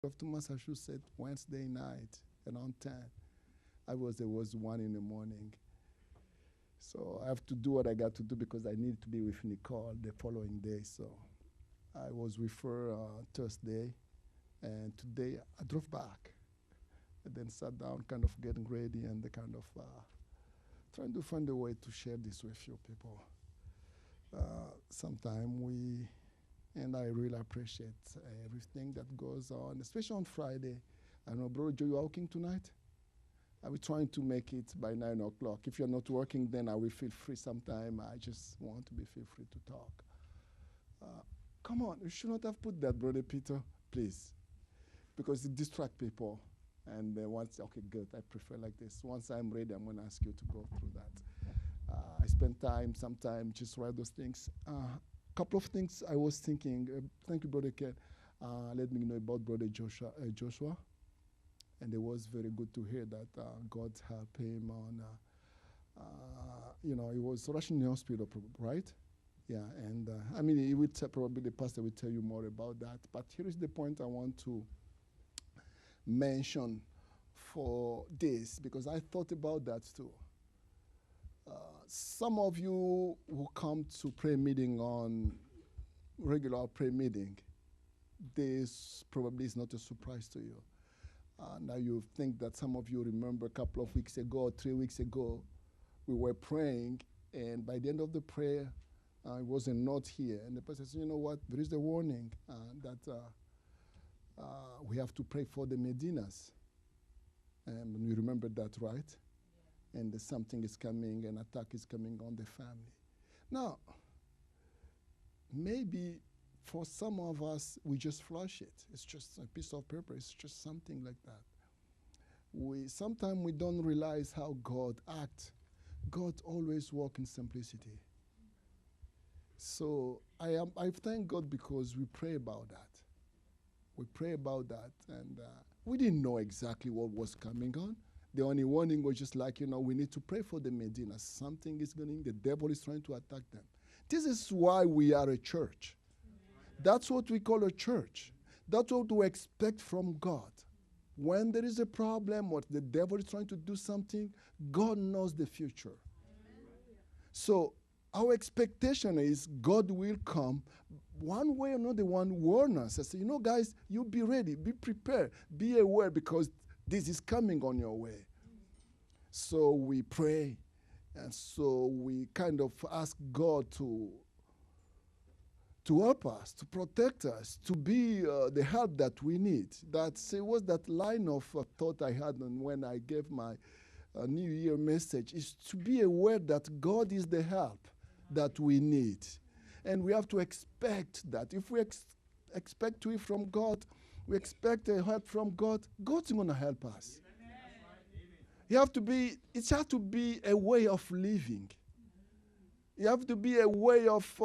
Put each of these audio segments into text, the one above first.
Of to Massachusetts Wednesday night around 10. There was 1 in the morning. So I have to do what I got to do because I need to be with Nicole the following day. So I was with her Thursday, and today I drove back and then sat down, kind of getting ready and the kind of trying to find a way to share this with you people. Sometime and I really appreciate everything that goes on, especially on Friday. I know, Brother Joe, you are working tonight? I will trying to make it by 9 o'clock. If you're not working, then I will feel free sometime. I just want to feel free to talk. Come on, you should not have put that, Brother Peter, please, because it distracts people. And okay, good, I prefer like this. Once I'm ready, I'm going to ask you to go through that. I spend sometime just write those things. Couple of things I was thinking. Thank you, Brother Ken. Let me know about Brother Joshua. And it was very good to hear that God helped him on, he was rushing in the hospital, right? Yeah, and he would probably the pastor will tell you more about that. But here is the point I want to mention for this, because I thought about that too. Some of you who come to prayer meeting on regular prayer meeting, this probably is not a surprise to you. Now you think that some of you remember a couple of weeks ago, 3 weeks ago, we were praying, and by the end of the prayer, it was a note here, and the pastor said, you know what, there is a warning that we have to pray for the Medinas. And you remember that, right? And something is coming, an attack is coming on the family. Now, maybe for some of us, we just flush it. It's just a piece of paper. It's just something like that. Sometimes we don't realize how God acts. God always walks in simplicity. So I thank God because we pray about that. We pray about that, and we didn't know exactly what was coming on. The only warning was just like, we need to pray for the Medina. Something is going, the devil is trying to attack them. This is why we are a church. That's what we call a church. That's what we expect from God. When there is a problem or the devil is trying to do something, God knows the future. So our expectation is God will come one way or another, warn us. I say, guys, you be ready, be prepared, be aware, because this is coming on your way. So we pray, and so we kind of ask God to help us, to protect us, to be the help that we need. That was that line of thought I had when I gave my New Year message, is to be aware that God is the help that we need. And we have to expect that. If we expect to hear from God, we expect a help from God, God's going to help us. It has to be a way of living. You have to be a way of,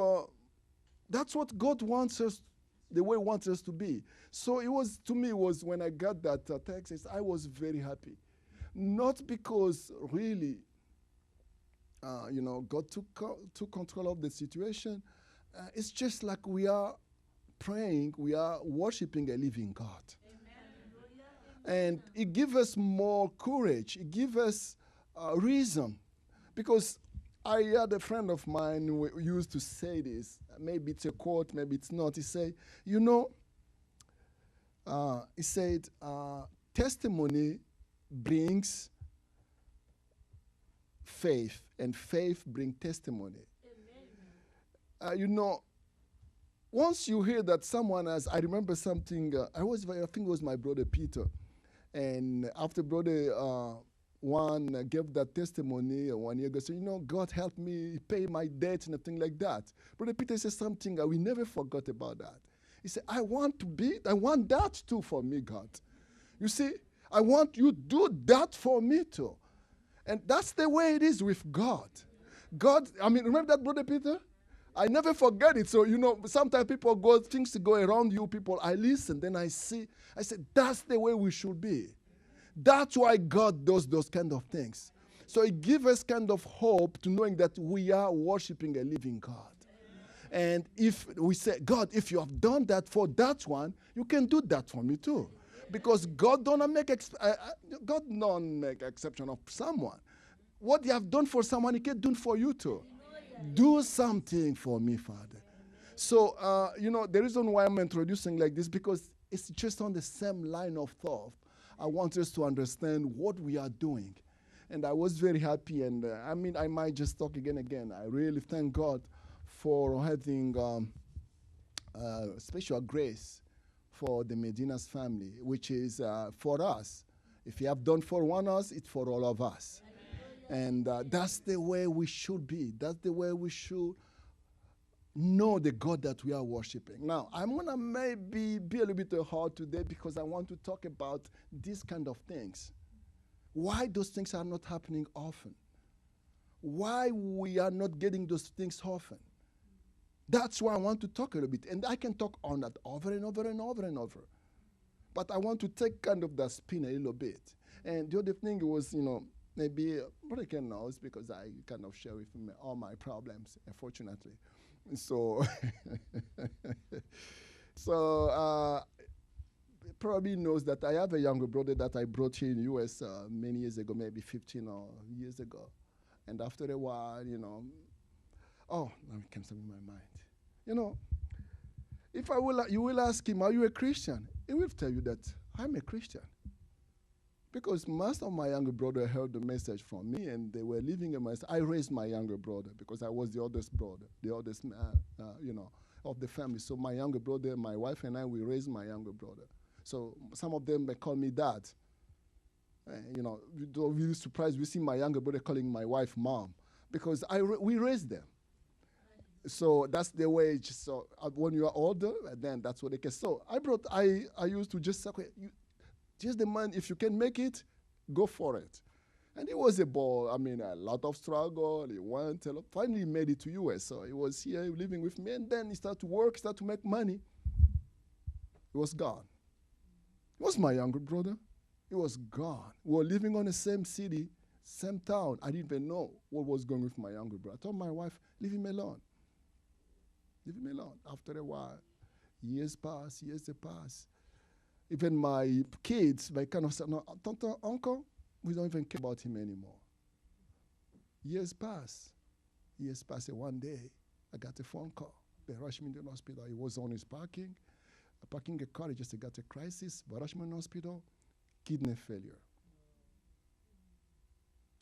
that's what God wants us, the way He wants us to be. So to me, when I got that text, I was very happy. Not because really, God took control of the situation. It's just like we are praying, we are worshiping a living God. And it gives us more courage. It gives us reason. Because I had a friend of mine who used to say this. Maybe it's a quote, maybe it's not. He said, testimony brings faith, and faith brings testimony. Once you hear that someone has, I remember something, I think it was my brother Peter. And after brother Juan gave that testimony 1 year ago, said, God helped me pay my debt and thing like that. Brother Peter said something, we never forgot about that. He said, I want that too for me, God. You see, I want you to do that for me too. And that's the way it is with God. God, remember that, Brother Peter? I never forget it. So, sometimes things go around you, people, I listen, then I see. I said, that's the way we should be. That's why God does those kind of things. So it gives us kind of hope to knowing that we are worshiping a living God. And if we say, God, if you have done that for that one, you can do that for me too. Because God don't make exception of someone. What you have done for someone, He can do for you too. Do something for me, Father. So, the reason why I'm introducing like this, because it's just on the same line of thought. I want us to understand what we are doing. And I was very happy, and I might just talk again. I really thank God for having special grace for the Medina's family, which is for us. If you have done for one of us, it's for all of us. And that's the way we should be. That's the way we should know the God that we are worshiping. Now, I'm going to maybe be a little bit hard today because I want to talk about these kind of things. Why those things are not happening often. Why we are not getting those things often. That's why I want to talk a little bit. And I can talk on that over and over and over and over. But I want to take kind of the spin a little bit. And the other thing was, maybe Brother Ken knows because I kind of share with him all my problems, unfortunately. So, probably knows that I have a younger brother that I brought here in the U.S. Many years ago, maybe 15 or years ago. And after a while, now it comes up in my mind. If you will ask him, are you a Christian? He will tell you that I'm a Christian. Because most of my younger brother heard the message from me, and they were living in my. I raised my younger brother because I was the oldest brother, the oldest, of the family. So my younger brother, my wife, and I, we raised my younger brother. So some of them may call me dad. We're really surprised. We see my younger brother calling my wife mom because we raised them. So that's the way. So when you are older, then that's what they can. So I used to just say, okay, just the man, if you can make it, go for it. And it was a ball. A lot of struggle. He went, finally made it to U.S. So he was here living with me, and then he started to work, started to make money. He was gone. He was my younger brother. He was gone. We were living on the same city, same town. I didn't even know what was going on with my younger brother. I told my wife, leave him alone. Leave him alone. After a while, years pass. Even my kids, they kind of said, no, uncle, we don't even care about him anymore. Years pass. And one day, I got a phone call. They rushed me to the hospital. He was on his parking a car. He just got a crisis. They rushed me in the hospital. Kidney failure.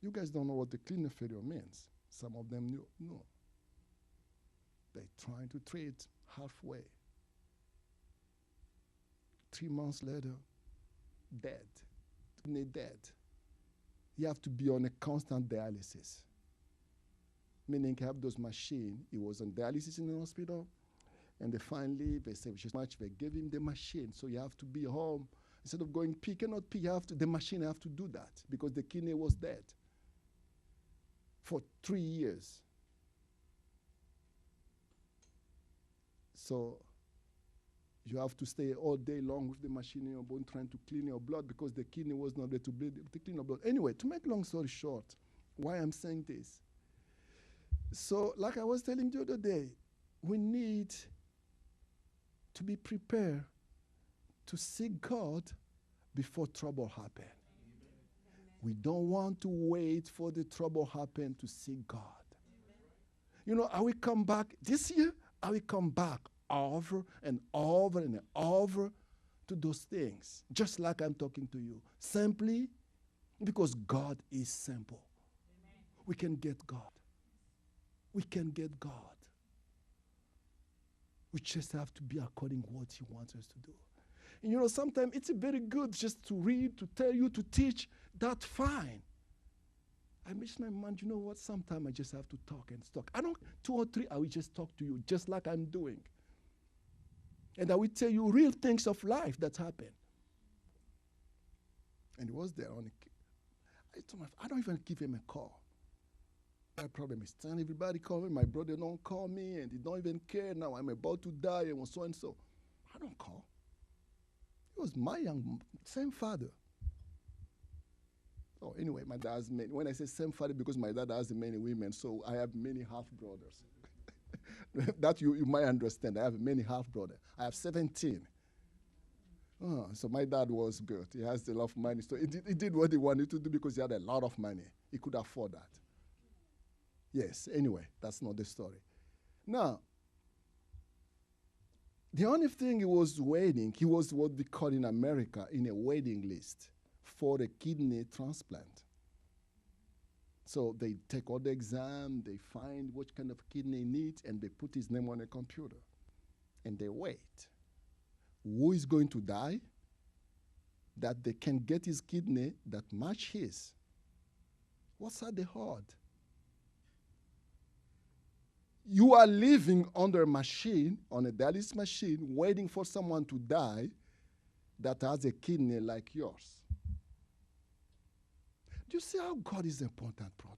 You guys don't know what the kidney failure means. Some of them know. They're trying to treat halfway. 3 months later, dead. Kidney dead. You have to be on a constant dialysis. Meaning you have those machines. He was on dialysis in the hospital. And they finally, they said, which is much, they gave him the machine. So you have to be home. Instead of going pee, cannot pee, the machine have to do that because the kidney was dead for 3 years. So you have to stay all day long with the machine in your bone trying to clean your blood because the kidney was not there to clean your blood. Anyway, to make long story short, why I'm saying this. So like I was telling you the other day, we need to be prepared to seek God before trouble happens. We don't want to wait for the trouble happen to seek God. I will come back this year. I will come back over and over and over to those things, just like I'm talking to you. Simply because God is simple. Amen. We can get God. We can get God. We just have to be according to what He wants us to do. And sometimes it's very good just to read, to tell you, to teach. That's fine. I miss my mind, you know what? Sometimes I just have to talk and talk. 2 or 3, I will just talk to you, just like I'm doing. And I will tell you real things of life that happen. And he was there on I told my I don't even give him a call. My problem is everybody call me. My brother don't call me, and he don't even care. Now I'm about to die, and so and so. I don't call. He was my same father. So anyway, my dad has many. When I say same father, because my dad has many women, so I have many half brothers. That you might understand. I have many half brothers. I have 17. Oh, so my dad was good. He has a lot of money. So he did what he wanted to do because he had a lot of money. He could afford that. Yes, anyway, that's not the story. Now, the only thing he was waiting, he was what we call in America in a waiting list for a kidney transplant. So they take all the exam, they find what kind of kidney he needs, and they put his name on a computer. And they wait. Who is going to die? That they can get his kidney that match his. What's at the heart? You are living under a machine, on a dialysis machine, waiting for someone to die that has a kidney like yours. Do you see how God is important, brother?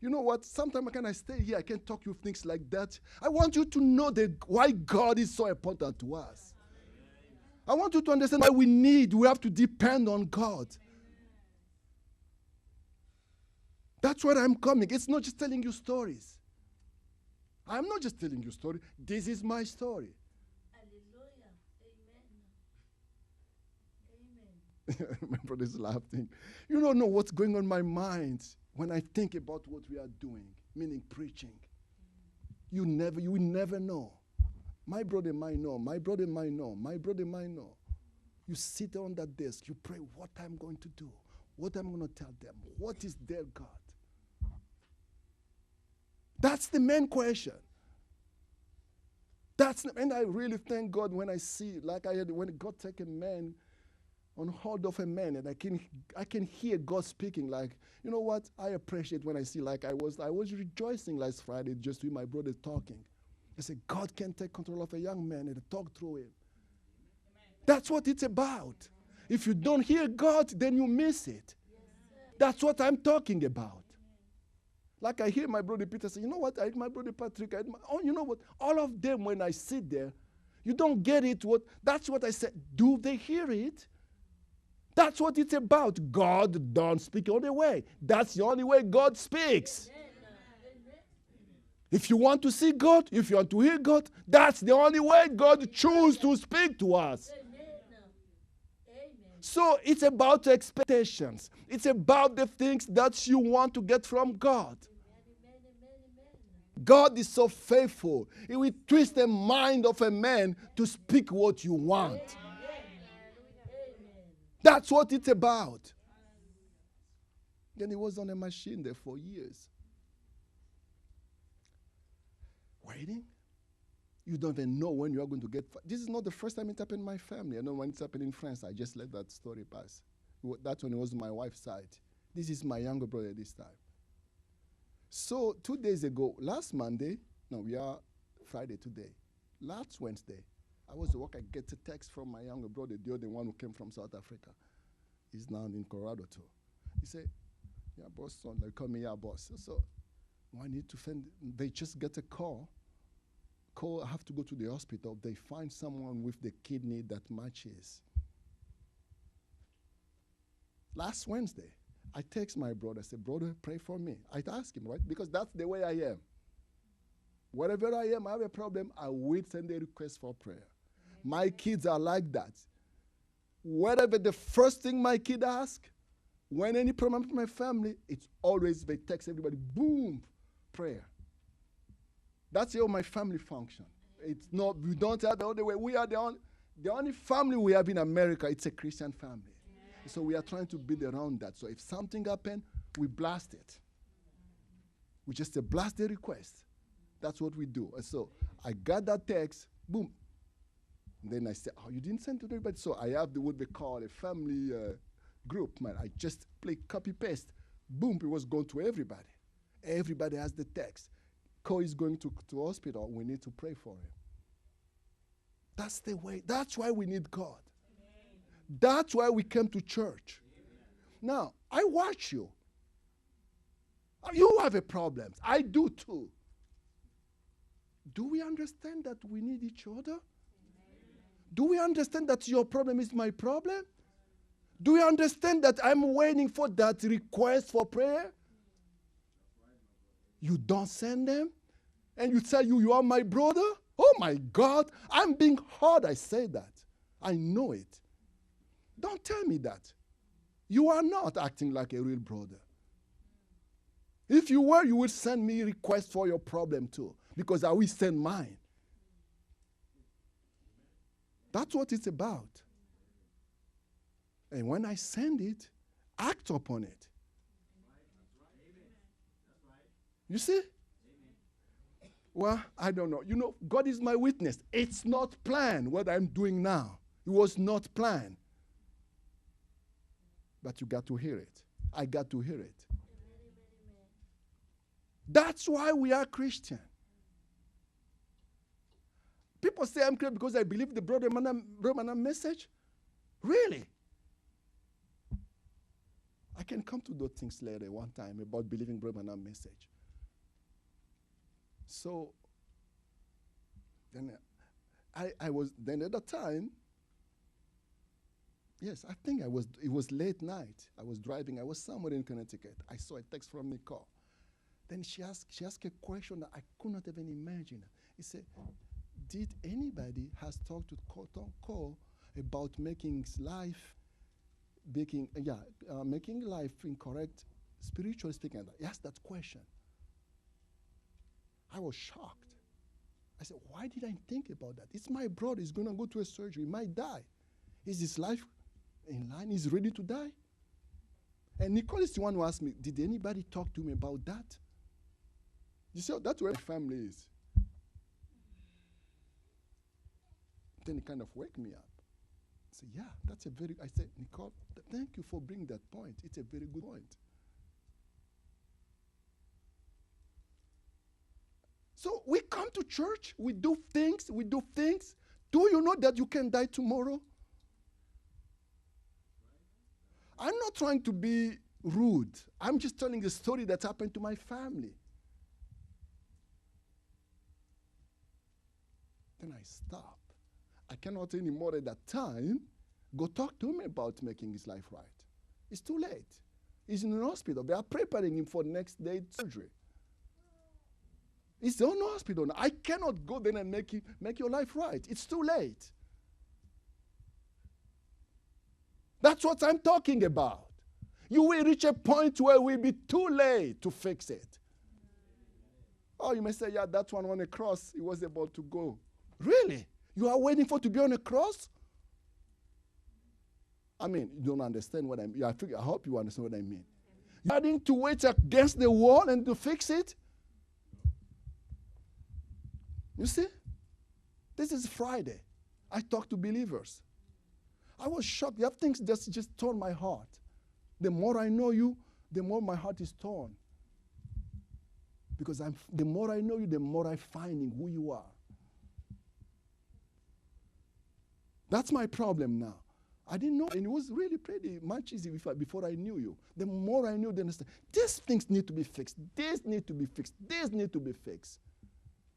You know what? Sometimes when I stay here, I can talk to you things like that. I want you to know why God is so important to us. I want you to understand why we have to depend on God. That's where I'm coming. It's not just telling you stories. I'm not just telling you a story. This is my story. Hallelujah. Amen. Amen. My brother's laughing. You don't know what's going on in my mind when I think about what we are doing, meaning preaching. You will never know. My brother might know. My brother might know. My brother might know. You sit on that desk. You pray what I'm going to do, what I'm going to tell them. What is their God? That's the main question. And I really thank God when I see, like I had, when God take a man on hold of a man, and I can hear God speaking. Like, you know what? I appreciate when I see, like I was rejoicing last Friday just with my brother talking. I said, God can take control of a young man and talk through him. That's what it's about. If you don't hear God, then you miss it. That's what I'm talking about. Like I hear my brother Peter say, you know what, my brother Patrick, you know what, all of them when I sit there, you don't get it. That's what I said. Do they hear it? That's what it's about. God don't speak the only way. That's the only way God speaks. If you want to see God, if you want to hear God, that's the only way God chooses to speak to us. So it's about expectations. It's about the things that you want to get from God. God is so faithful. He will twist the mind of a man to speak what you want. That's what it's about. Then he was on a machine there for years. Waiting. You don't even know when you are going to get. This is not the first time it happened in my family. I know when it's happened in France, I just let that story pass. That one was my wife's side. This is my younger brother this time. So 2 days ago, last Monday, no, we are Friday today. Last Wednesday, I was at work. I get a text from my younger brother, the other one who came from South Africa. He's now in Colorado too. He said, yeah, boss, son, they call me, yeah, boss. So I need to send, they just get a call, I have to go to the hospital. They find someone with the kidney that matches. Last Wednesday, I text my brother. I said, brother, pray for me. I ask him, right? Because that's the way I am. Wherever I am, I have a problem, I will send a request for prayer. My kids are like that. Whatever the first thing my kid asks, when any problem with my family, it's always they text everybody, boom, prayer. That's how my family function. It's not, we don't have the other way. We are the only family we have in America, it's a Christian family. Yeah. So we are trying to build around that. So if something happens, we blast it. We just blast the request. That's what we do. And so I got that text, boom. And then I said, oh, you didn't send to everybody? So I have what they call a family group, man. I just play copy paste. Boom, it was going to everybody. Everybody has the text. Ko is going to hospital. We need to pray for him. That's the way. That's why we need God. Amen. That's why we came to church. Amen. Now, I watch you. You have a problem. I do too. Do we understand that we need each other? Amen. Do we understand that your problem is my problem? Do we understand that I'm waiting for that request for prayer? You don't send them? And you tell you are my brother? Oh my God, I'm being hard, I say that. I know it. Don't tell me that. You are not acting like a real brother. If you were, you would send me requests for your problem too, because I will send mine. That's what it's about. And when I send it, act upon it. You see? Well, I don't know. You know, God is my witness. It's not planned what I'm doing now. It was not planned. But you got to hear it. I got to hear it. That's why we are Christian. People say I'm Christian because I believe the brother Branham message. Really? I can come to those things later one time about believing brother Branham message. So then I was then at the time. Yes, I think it was late night. I was driving. I was somewhere in Connecticut. I saw a text from Nicole. Then she asked a question that I could not even imagine. He said, did anybody has talked to Cole about making life incorrect, spiritually speaking? He asked that question. I was shocked. I said, why did I think about that? It's my brother. He's going to go to a surgery. He might die. Is his life in line? He's ready to die? And Nicole is the one who asked me, did anybody talk to me about that? You see, that's where my family is. Then it kind of woke me up. I said, yeah, I said, Nicole, thank you for bringing that point. It's a very good point. So we come to church, we do things. Do you know that you can die tomorrow? I'm not trying to be rude. I'm just telling the story that happened to my family. Then I stop. I cannot anymore at that time go talk to him about making his life right. It's too late. He's in an hospital. They are preparing him for next day surgery. It's on the hospital. I cannot go there and make your life right. It's too late. That's what I'm talking about. You will reach a point where it will be too late to fix it. Oh, you may say, yeah, that one on the cross, he was about to go. Really? You are waiting for to be on a cross? I mean, you don't understand what I mean. I hope you understand what I mean. You're having to wait against the wall and to fix it? You see? This is Friday. I talk to believers. I was shocked. You have things that just torn my heart. The more I know you, the more my heart is torn. Because the more I know you, the more I'm finding who you are. That's my problem now. I didn't know, and it was really pretty much easy before I knew you. The more I knew, the understand. These things need to be fixed. This need to be fixed. This need to be fixed.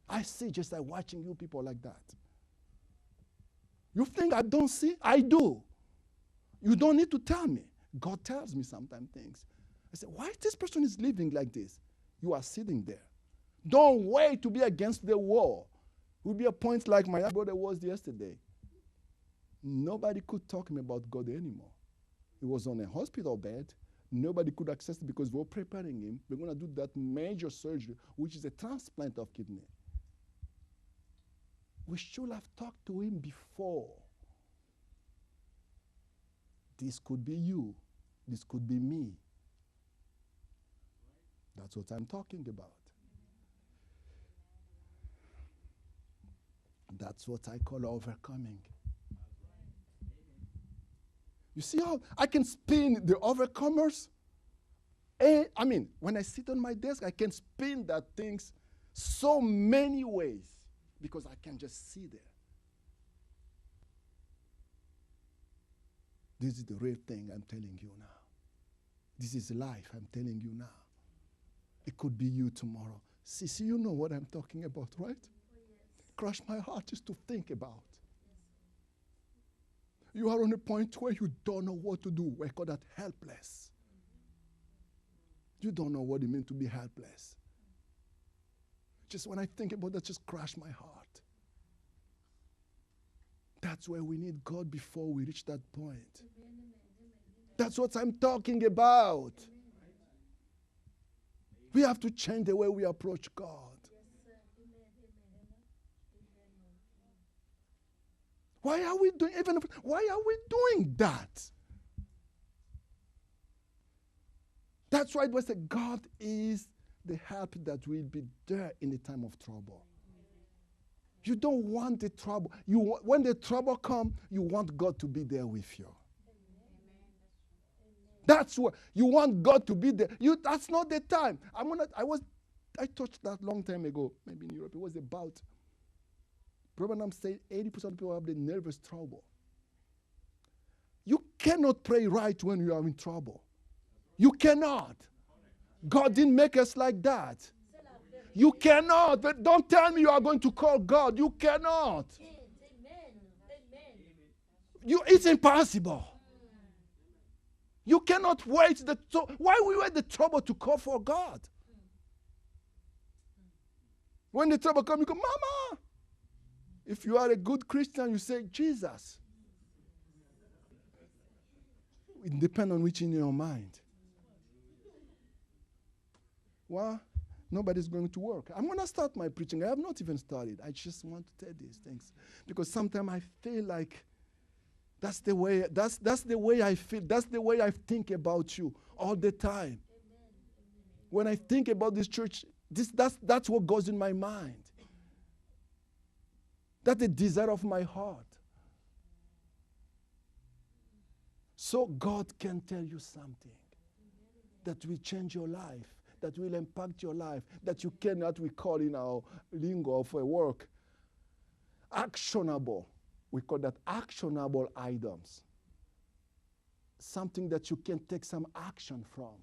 I see just like watching you people like that. You think I don't see? I do. You don't need to tell me. God tells me sometimes things. I say, why this person is living like this? You are sitting there. Don't wait to be against the wall. It will be a point like my brother was yesterday. Nobody could talk to me about God anymore. He was on a hospital bed. Nobody could access it because we were preparing him. We're going to do that major surgery, which is a transplant of kidney. We should have talked to him before. This could be you. This could be me. That's what I'm talking about. That's what I call overcoming. You see how I can spin the overcomers? I mean, when I sit on my desk, I can spin that things so many ways because I can just see there. This is the real thing I'm telling you now. This is life I'm telling you now. It could be you tomorrow. See, you know what I'm talking about, right? Oh, yes. Crush my heart just to think about. Yes. You are on a point where you don't know what to do. We call that helpless. You don't know what it means to be helpless. Just when I think about that, just crush my heart. That's where we need God before we reach that point. That's what I'm talking about. We have to change the way we approach God. Why are we doing that? That's why we say God is the help that will be there in the time of trouble. You don't want the trouble. When the trouble comes, you want God to be there with you. That's what you want God to be there. That's not the time. I touched that long time ago, maybe in Europe. It was about, Brother said 80% of people have the nervous trouble. You cannot pray right when you are in trouble. You cannot. God didn't make us like that. You cannot. But don't tell me you are going to call God. You cannot. It's impossible. You cannot wait. Why we wait the trouble to call for God? When the trouble comes, you go, Mama. If you are a good Christian, you say, Jesus. It depends on which in your mind. Well, nobody's going to work. I'm going to start my preaching. I have not even started. I just want to tell these things. Because sometimes I feel like that's the way I feel. That's the way I think about you all the time. When I think about this church, that's what goes in my mind. That's the desire of my heart. So God can tell you something that will change your life, that will impact your life, that you cannot, we call in our lingo for work, actionable. We call that actionable items. Something that you can take some action from.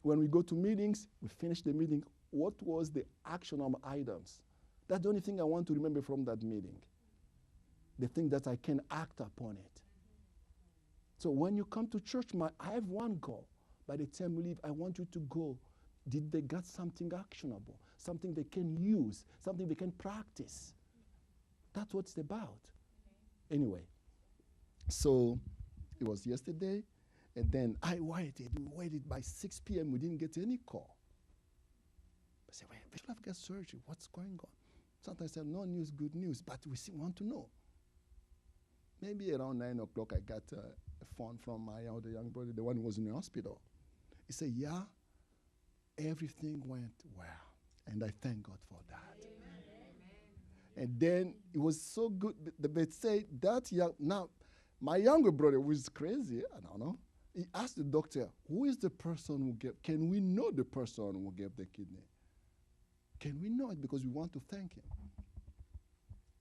When we go to meetings, we finish the meeting. What was the actionable items? That's the only thing I want to remember from that meeting. The thing that I can act upon it. So when you come to church, I have one goal. By the time we leave, I want you to go. Did they get something actionable? Something they can use? Something they can practice? That's what it's about. Anyway, so it was yesterday, and then I waited. We waited by 6 p.m. We didn't get any call. I said, wait, we should have got surgery. What's going on? Sometimes I say, no news, good news, but we still want to know. Maybe around 9 o'clock, I got a phone from my other young brother, the one who was in the hospital. He said, yeah, everything went well. And I thank God for that. And then it was so good. They say that now, my younger brother, who is crazy, I don't know, he asked the doctor, who is the person who gave, can we know the person who gave the kidney? Can we know it? Because we want to thank him.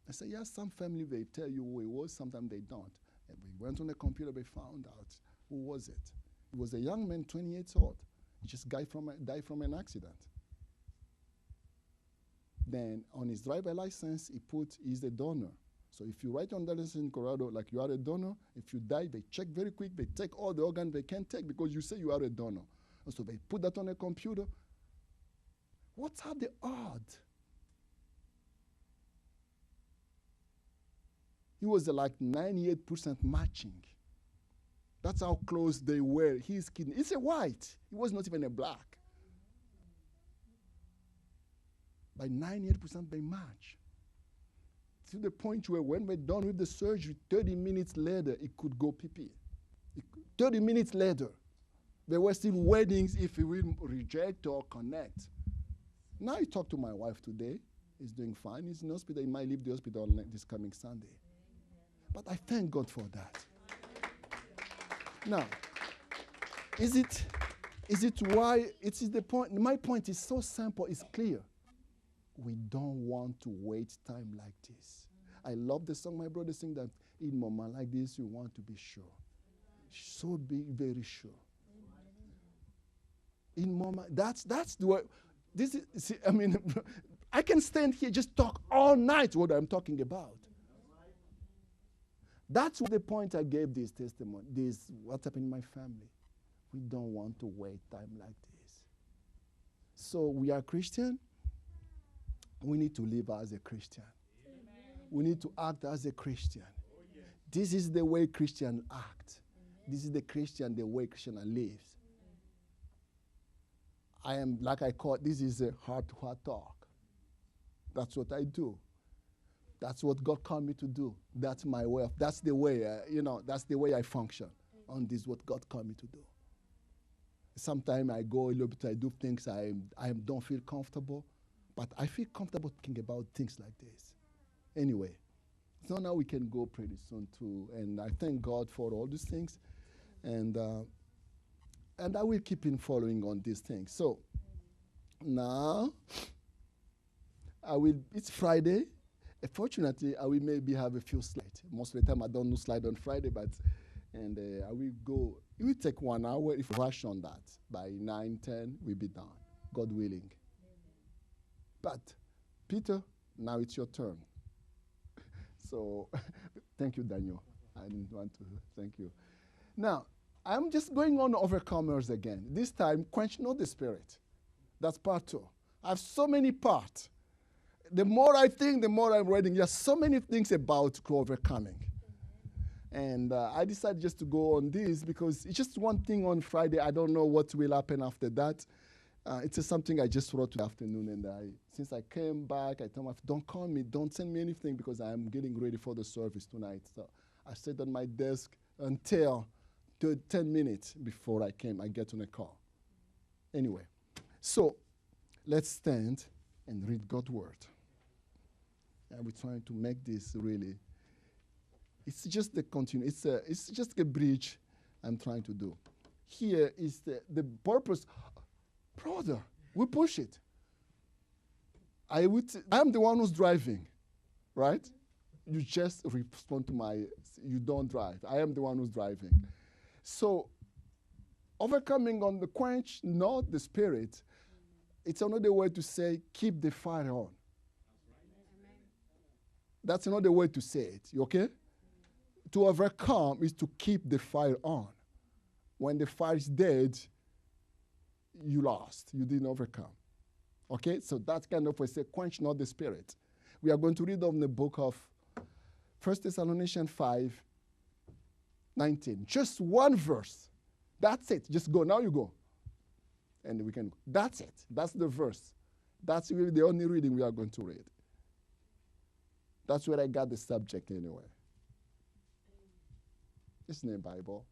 I said, yes, some family, they tell you who it was, sometimes they don't. And we went on the computer, we found out who was it. It was a young man, 28 years old. He just died from an accident. Then on his driver license, he put he's a donor. So if you write on the license in Colorado, like you are a donor, if you die, they check very quick. They take all the organs they can take because you say you are a donor. And so they put that on a computer. What are the odds? He was like 98% matching. That's how close they were. His kidney. It's a white. It was not even a black. By 98% they match. To the point where when we're done with the surgery, 30 minutes later, it could go pee-pee. 30 minutes later, there were still weddings if he will reject or connect. Now I talked to my wife today. He's doing fine. He's in the hospital. He might leave the hospital this coming Sunday. But I thank God for that. Now, is it why, it is the point, my point is so simple, it's clear. We don't want to wait time like this. I love the song my brother sing that in moment like this, you want to be sure. So be very sure. In moment, that's the way, this is, see, I mean, I can stand here, just talk all night what I'm talking about. That's the point I gave this testimony, this what's happened in my family. We don't want to wait time like this. So we are Christian. We need to live as a Christian. We need to act as a Christian. This is the way Christians act. This is the way Christian lives. I am, like I call it, this is a heart-to-heart talk. That's what I do. That's what God called me to do. That's my way. That's the way, that's the way I function. On this, what God called me to do. Sometimes I go a little bit, I do things I don't feel comfortable, but I feel comfortable thinking about things like this. Anyway, so now we can go pretty soon too, and I thank God for all these things, and I will keep in following on these things. So now it's Friday. Fortunately, I will maybe have a few slides. Most of the time I don't do slide on Friday, but I will go. It will take 1 hour if we rush on that. By 9:10, we'll be done, God willing. But, Peter, now it's your turn. So, thank you, Daniel. I didn't want to. Thank you. Now, I'm just going on overcomers again. This time, Quench Not The Spirit. That's part 2. I have so many parts. The more I think, the more I'm reading. There's so many things about overcoming. And I decided just to go on this because it's just one thing on Friday. I don't know what will happen after that. It's just something I just wrote in the afternoon. And since I came back, I told my wife, don't call me, don't send me anything because I'm getting ready for the service tonight. So I sat on my desk until 10 minutes before I get on a call. Anyway, so let's stand and read God's word. And we're trying to make this really. It's just the it's just a bridge I'm trying to do. Here is the purpose. Brother, we push it. I'm the one who's driving, right? You just respond to you don't drive. I am the one who's driving. So, overcoming on the Quench Not The Spirit, it's another way to say, keep the fire on. That's another way to say it. You okay? To overcome is to keep the fire on. When the fire is dead, you lost. You didn't overcome. Okay? So that's kind of, we say, Quench Not The Spirit. We are going to read on the book of 1 Thessalonians 5:19. Just one verse. That's it. Just go. Now you go. And we can, that's it. That's the verse. That's really the only reading we are going to read. That's where I got the subject anyway. It's in the Bible.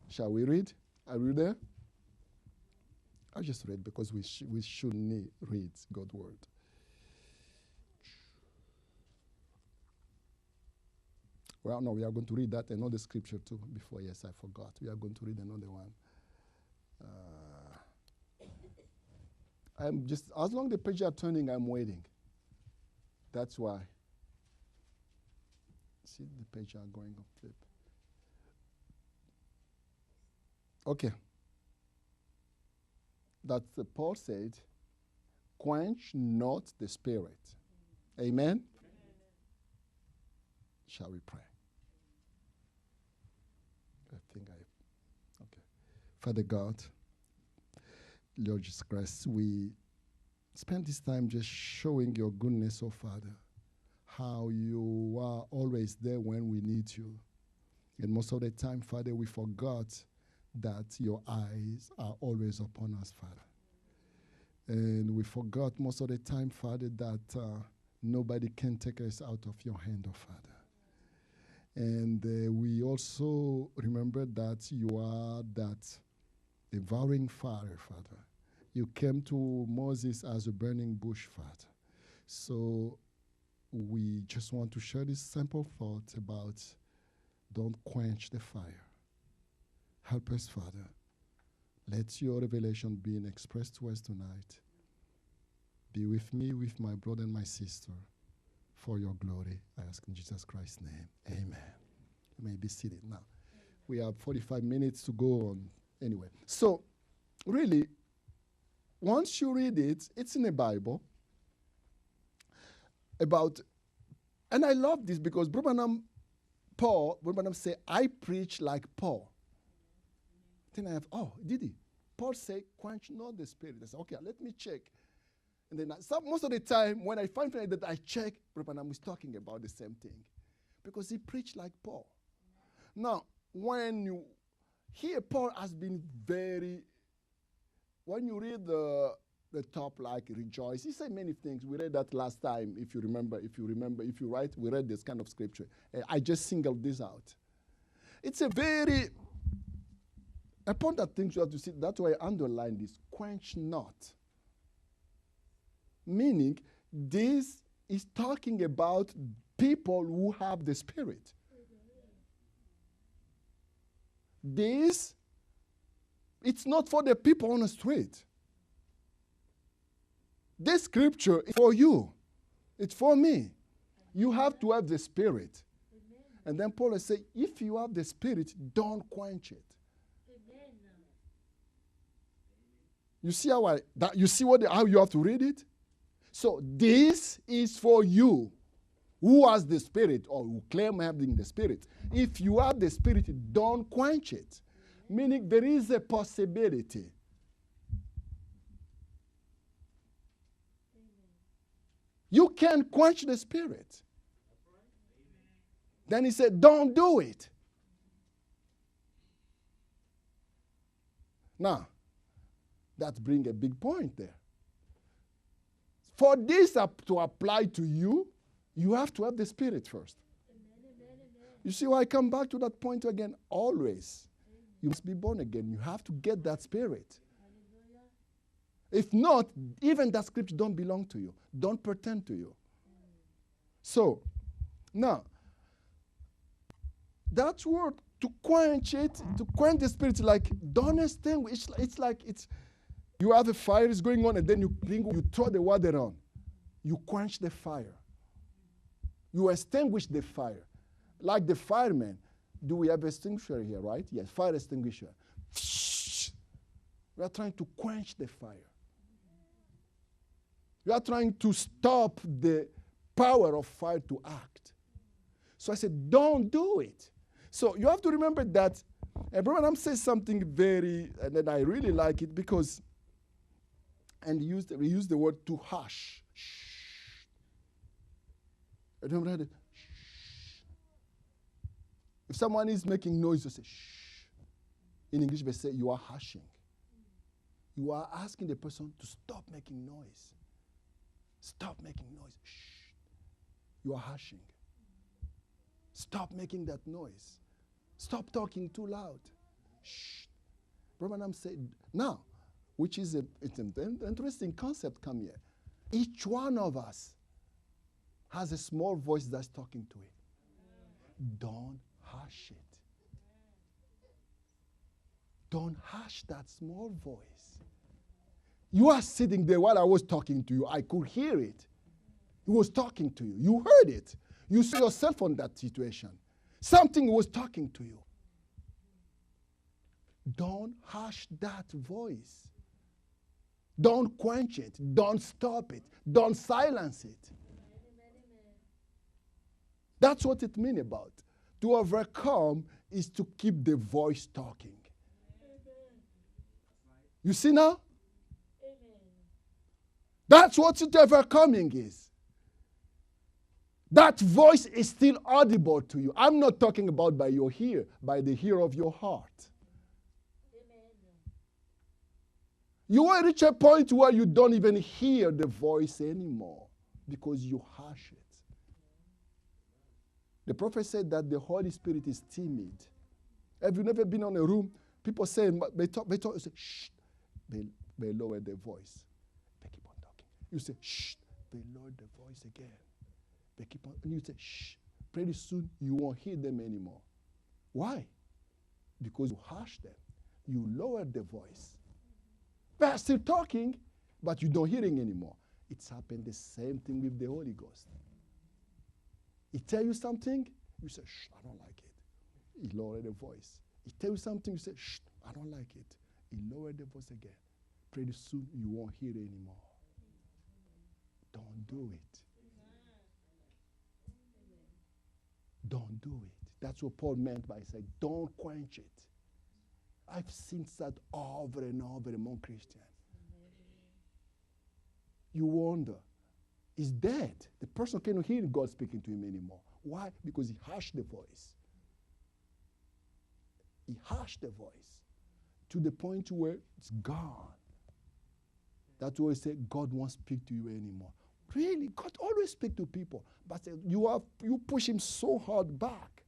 Shall we read? Are you there? I'll just read because we should read God's word. Well, no, we are going to read that another scripture too before. Yes, I forgot. We are going to read another one. I'm just, as long as the pages are turning, I'm waiting. That's why. See, the pages are going up flip. Okay. That's Paul said, quench not the spirit. Amen? Shall we pray? Okay. Father God, Lord Jesus Christ, we spend this time just showing your goodness, oh Father, how you are always there when we need you. And most of the time, Father, we forgot that your eyes are always upon us, Father. And we forgot most of the time, Father, that nobody can take us out of your hand, oh Father. And we also remember that you are that devouring fire, Father. You came to Moses as a burning bush, Father. So we just want to share this simple thought about don't quench the fire. Help us, Father. Let your revelation be expressed to us tonight. Be with me, with my brother and my sister, for your glory. I ask in Jesus Christ's name. Amen. You may be seated now. We have 45 minutes to go on. Anyway, so really, once you read it, it's in the Bible. And I love this because Brother Branham say, I preach like Paul. Then I have, did he? Paul say, quench not the spirit. I said, okay, let me check. And then most of the time, when I find that I check, Brother was talking about the same thing. Because he preached like Paul. Now, when you hear Paul has been when you read the top, like rejoice, he said many things. We read that last time, if you remember, we read this kind of scripture. I just singled this out. It's a very important thing you have to see. That's why I underline this. Quench not. Meaning, this is talking about people who have the Spirit. This, it's not for the people on the street. This scripture is for you. It's for me. You have to have the Spirit. Amen. And then Paul says, if you have the Spirit, don't quench it. Amen. You see how you have to read it? So this is for you who has the Spirit or who claim having the Spirit. If you have the Spirit, don't quench it. Amen. Meaning there is a possibility. You can quench the Spirit. Then he said, don't do it. Now, that brings a big point there. For this to apply to you, you have to have the Spirit first. Amen. You see why I come back to that point again? Always. Amen. You must be born again. You have to get that Spirit. If not, even that scripture don't belong to you. Don't pretend to you. So, now, that word, to quench the Spirit, like, don't extinguish. It's like you have a fire is going on, and then you throw the water on. You quench the fire. You extinguish the fire. Like the fireman. Do we have an extinguisher here, right? Yes, fire extinguisher. We are trying to quench the fire. You are trying to stop the power of fire to act. So I said, don't do it. So you have to remember that, and Brother says something and then I really like it because, and we use the word to hush. Shh. Remember that? Shh. If someone is making noise, you say, shh. In English, they say, you are hushing. You are asking the person to stop making noise. Stop making noise. Shh. You are hushing. Stop making that noise. Stop talking too loud. Shh. Brother said, now, which is an interesting concept come here. Each one of us has a small voice that's talking to it. Don't hush it. Don't hush that small voice. You are sitting there while I was talking to you. I could hear it. He was talking to you. You heard it. You saw yourself on that situation. Something was talking to you. Don't hush that voice. Don't quench it. Don't stop it. Don't silence it. That's what it means about. To overcome is to keep the voice talking. You see now? That's what overcoming is. That voice is still audible to you. I'm not talking about by your ear, by the ear of your heart. Amen. You will reach a point where you don't even hear the voice anymore because you hush it. The prophet said that the Holy Spirit is timid. Have you never been in a room? People say, they talk, say, shh. They lower their voice. They keep on talking. You say, shh. They lower the voice again. They keep on, and you say, shh. Pretty soon, you won't hear them anymore. Why? Because you hush them. You lower the voice. They're still talking, but you don't hear it anymore. It's happened the same thing with the Holy Ghost. He tell you something, you say, shh, I don't like it. He lowered the voice. He tell you something, you say, shh, I don't like it. He lowered the voice again. Pretty soon, you won't hear it anymore. Don't do it. Don't do it. That's what Paul meant by saying, don't quench it. I've seen that over and over among Christians. you wonder, he's dead. The person cannot hear God speaking to him anymore. Why? Because he hushed the voice. He hushed the voice to the point where it's gone. That's why I say God won't speak to you anymore. Really, God always speaks to people, but you push him so hard back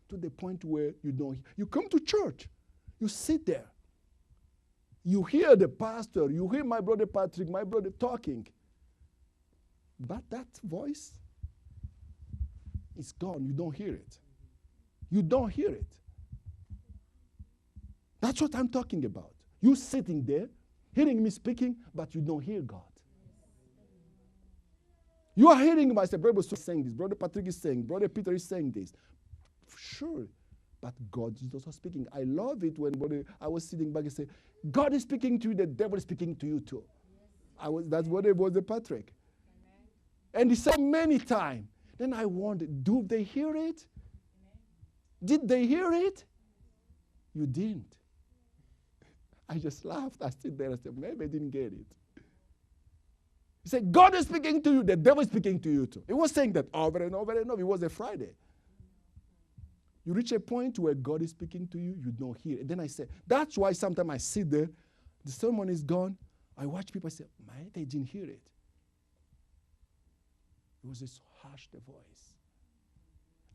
to the point where you don't. You come to church, you sit there, you hear the pastor, you hear my brother Patrick, my brother talking, but that voice is gone. You don't hear it. You don't hear it. That's what I'm talking about. You sitting there, hearing me speaking, but you don't hear God. You are hearing myself, Brother is saying this, Brother Patrick is saying, Brother Peter is saying this. Sure, but God is also speaking. I love it when I was sitting back and say, God is speaking to you, the devil is speaking to you too. That's what it was, Patrick. And he said many times. Then I wondered, do they hear it? Did they hear it? You didn't. I just laughed. I stood there and said, maybe I didn't get it. He said, God is speaking to you, the devil is speaking to you too. He was saying that over and over and over. It was a Friday. You reach a point where God is speaking to you, you don't hear it. Then I said, that's why sometimes I sit there, the sermon is gone, I watch people, I say, man, they didn't hear it. It was just hush the voice.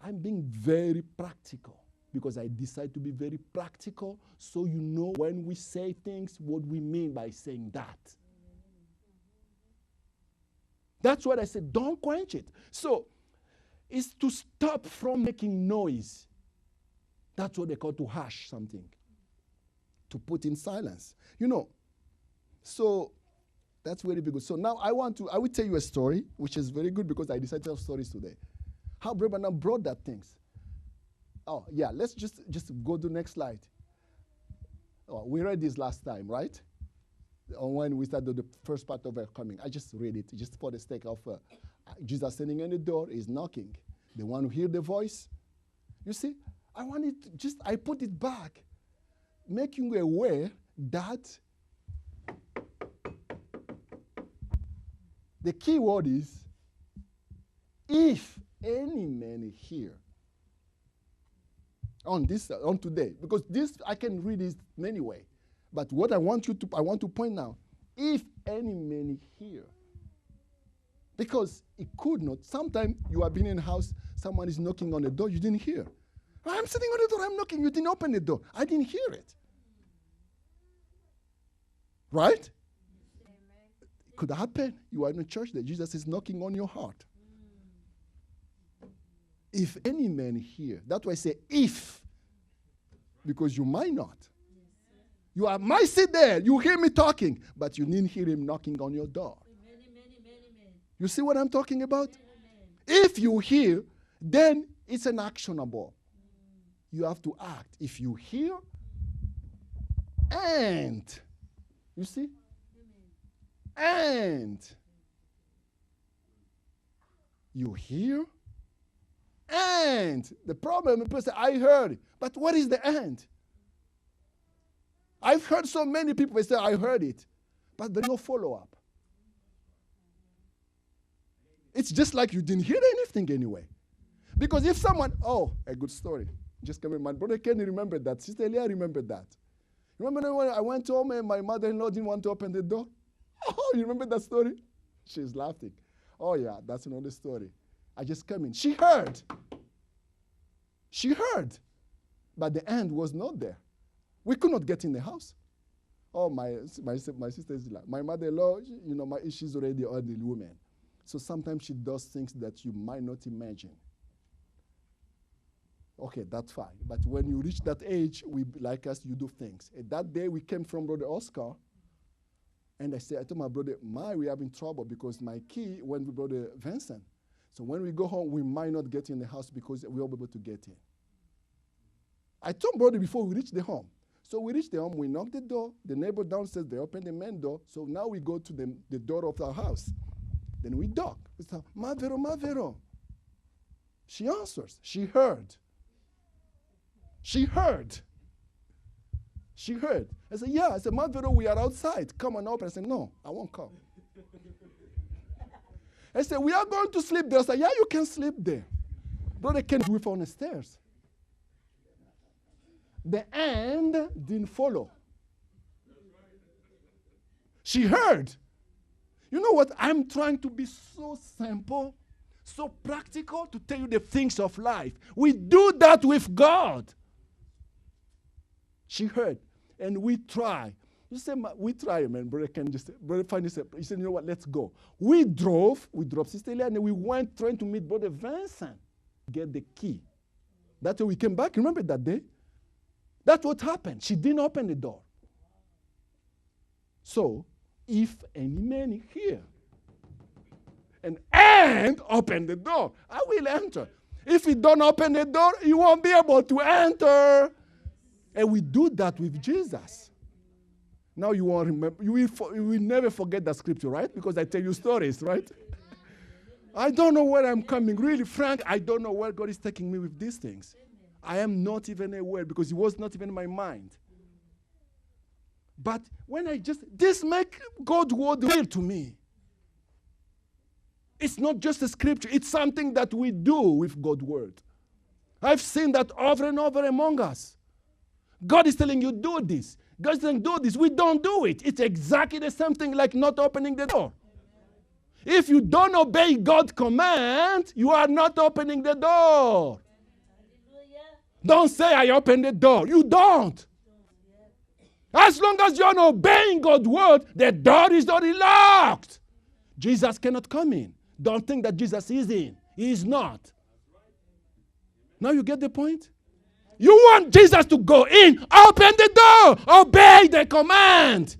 I'm being very practical because I decide to be very practical so you know when we say things, what we mean by saying that. That's what I said, don't quench it. So, it's to stop from making noise. That's what they call to hush something. To put in silence. You know, so that's very good. So now I will tell you a story, which is very good because I decided to tell stories today. How Brother Branham brought that things. Oh, yeah, let's just go to the next slide. Oh, we read this last time, right? When we started the first part of our coming. I just read it, just for the sake of Jesus standing on the door is knocking. The one who hear the voice. You see, I put it back, making you aware that the key word is, if any man hear. On today, because this, I can read this many ways. But what I want to point now, if any man hear. Because it could not. Sometimes you have been in a house, someone is knocking on the door, you didn't hear. I'm sitting on the door, I'm knocking, you didn't open the door. I didn't hear it. Right? It could happen. You are in a church that Jesus is knocking on your heart. If any man hear, that's why I say if, because you might not. You might sit there, you hear me talking, but you didn't hear him knocking on your door. You see what I'm talking about? If you hear, then it's an actionable. You have to act. If you hear, and, you see? And you hear, and the problem, the person, I heard it. But what is the end? I've heard so many people say, I heard it. But there's no follow-up. It's just like you didn't hear anything anyway. Because if someone, a good story. Just come in. My brother Kenny remembered that. Sister Elia remembered that. Remember when I went home and my mother-in-law didn't want to open the door? Oh, you remember that story? She's laughing. Oh, yeah, that's another story. I just came in. She heard. She heard. But the end was not there. We could not get in the house. Oh, my sister is like, my mother-in-law, she's already an elderly woman. So sometimes she does things that you might not imagine. Okay, that's fine. But when you reach that age, you do things. And that day we came from Brother Oscar, and I told my brother, we are in trouble because my key went with Brother Vincent. So when we go home, we might not get in the house because we won't be able to get in. I told brother before we reached the home. So we reached the home, we knocked the door, the neighbor downstairs, they opened the main door. So now we go to the door of our house. Then we knock. We say, Mavero. She answers. She heard. She heard. She heard. I said, yeah. I said, Mavero, we are outside. Come on open. I said, no, I won't come. I said, we are going to sleep there. I said, yeah, you can sleep there. Brother Ken with on the stairs. The end didn't follow. She heard. You know what? I'm trying to be so simple, so practical to tell you the things of life. We do that with God. She heard, and we try. You say, we try, man. Brother Ken just said, Brother Fanny said, he said, you know what, let's go. We drove Sister Leah, and we went trying to meet Brother Vincent, get the key. That's why we came back. Remember that day? That's what happened. She didn't open the door. So, if any man here and open the door, I will enter. If he don't open the door, you won't be able to enter. And we do that with Jesus. Now you won't remember. You will never forget that scripture, right? Because I tell you stories, right? I don't know where I'm coming. Really, Frank, I don't know where God is taking me with these things. I am not even aware because it was not even in my mind. But when this make God's word real to me. It's not just a scripture. It's something that we do with God's word. I've seen that over and over among us. God is telling you, do this. God is saying, do this. We don't do it. It's exactly the same thing like not opening the door. If you don't obey God's command, you are not opening the door. Don't say, I open the door. You don't. As long as you're not obeying God's word, the door is already locked. Jesus cannot come in. Don't think that Jesus is in. He is not. Now you get the point? You want Jesus to go in, open the door, obey the command.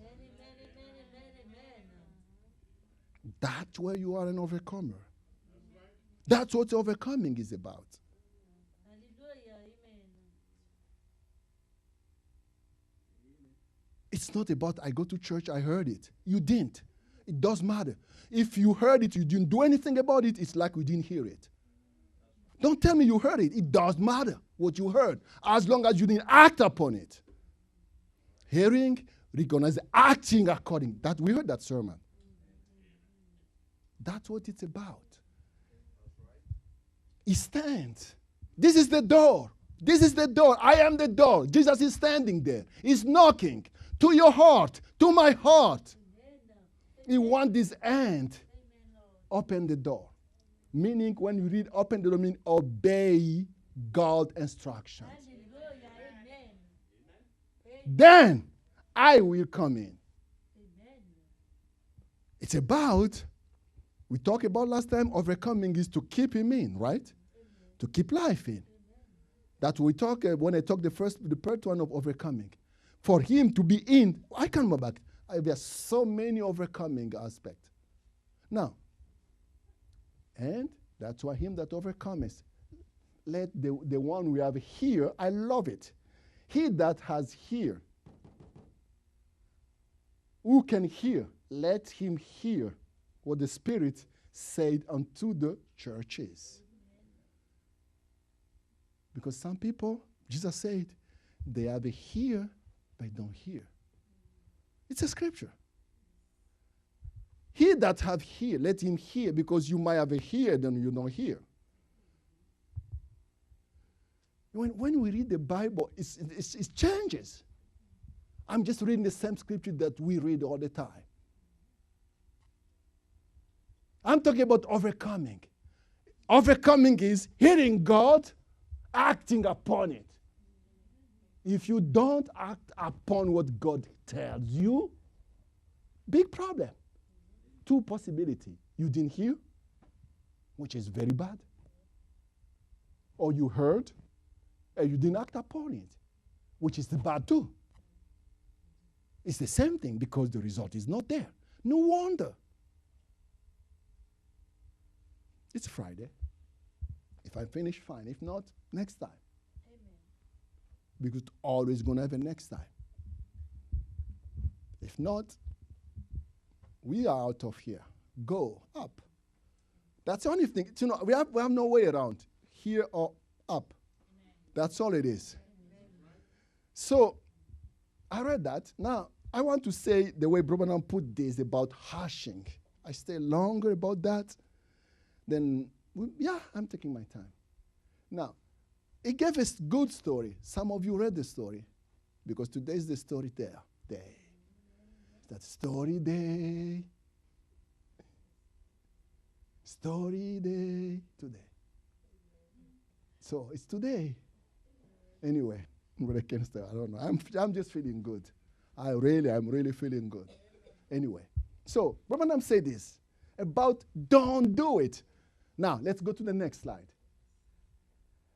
That's where you are an overcomer. That's what overcoming is about. It's not about I go to church, I heard it. You didn't. It does matter. If you heard it, you didn't do anything about it, it's like we didn't hear it. Don't tell me you heard it. It does matter what you heard, as long as you didn't act upon it. Hearing, recognize, acting according. That we heard that sermon. That's what it's about. He stands. This is the door. This is the door. I am the door. Jesus is standing there. He's knocking to your heart, to my heart. He wants this end. Open the door. Meaning when you read open the door, mean obey God's instructions. Then I will come in. It's about, we talked about last time, overcoming is to keep him in, right? To keep life in. That we talk, when I talk the part one of overcoming. For him to be in, I can go back. There are so many overcoming aspects. Now, and that's why him that overcomes. Let the one we have here, I love it. He that has here, who can hear, let him hear what the Spirit said unto the churches. Because some people, Jesus said, they have a hear, but don't hear. It's a scripture. He that have hear, let him hear, because you might have a hear, then you don't hear. When we read the Bible, it changes. I'm just reading the same scripture that we read all the time. I'm talking about overcoming. Overcoming is hearing God, acting upon it. If you don't act upon what God tells you, big problem. Two possibilities. You didn't hear, which is very bad. Or you heard, and you didn't act upon it, which is bad too. It's the same thing because the result is not there. No wonder. It's Friday. If I finish, fine. If not, next time. Amen. Because always going to have a next time. If not, we are out of here. Go up. That's the only thing. You know, we have no way around. Here or up. Amen. That's all it is. Amen. So, I read that. Now, I want to say the way Brother put this about hushing. I stay longer about that Then, I'm taking my time. Now, he gave us good story. Some of you read the story because today is the story day. That story day. Story day today. So it's today. Anyway, I don't know. I'm just feeling good. I'm really feeling good. Anyway, so Brother said this about don't do it. Now let's go to the next slide.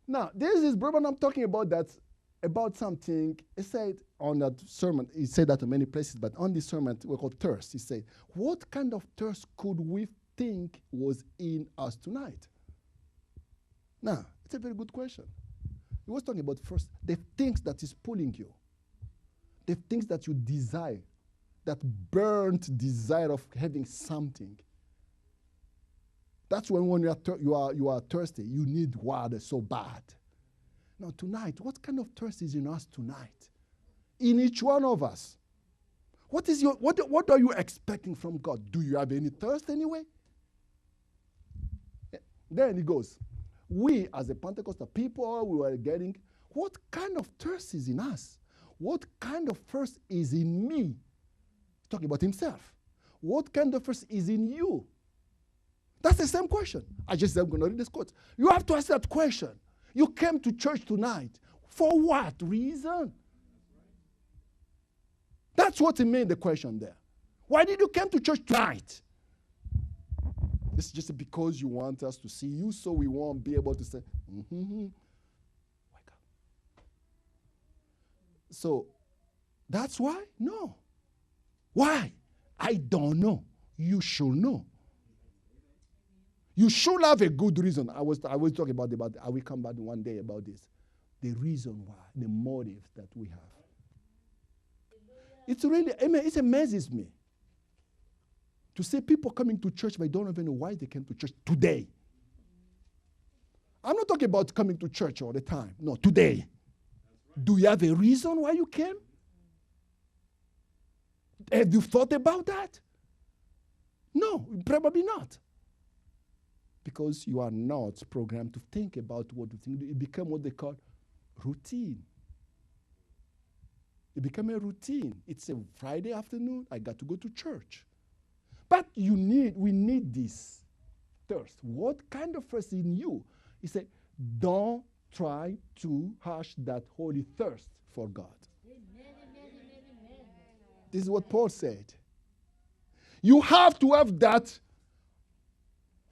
Now this is Brother talking about that about something. He said on that sermon. He said that in many places, but on this sermon we call thirst. He said, "What kind of thirst could we think was in us tonight?" Now it's a very good question. He was talking about first the things that is pulling you, the things that you desire, that burnt desire of having something. That's when you are thirsty. You need water so bad. Now tonight, what kind of thirst is in us tonight? In each one of us. What are you expecting from God? Do you have any thirst anyway? Then he goes, we as a Pentecostal people, we were getting, what kind of thirst is in us? What kind of thirst is in me? He's talking about himself. What kind of thirst is in you? That's the same question. I just said I'm going to read this quote. You have to ask that question. You came to church tonight. For what reason? That's what he made the question there. Why did you come to church tonight? It's just because you want us to see you, so we won't be able to say, wake up. So, that's why? No. Why? I don't know. You should know. You should have a good reason. I was talking about I will come back one day about this. The reason why, the motive that we have. It's really, it amazes me to see people coming to church, but I don't even know why they came to church today. I'm not talking about coming to church all the time. No, today. Do you have a reason why you came? Have you thought about that? No, probably not. Because you are not programmed to think about what you think. It became what they call routine. It became a routine. It's a Friday afternoon. I got to go to church. But we need this thirst. What kind of thirst in you? He said, don't try to hush that holy thirst for God. Amen. This is what Paul said. You have to have that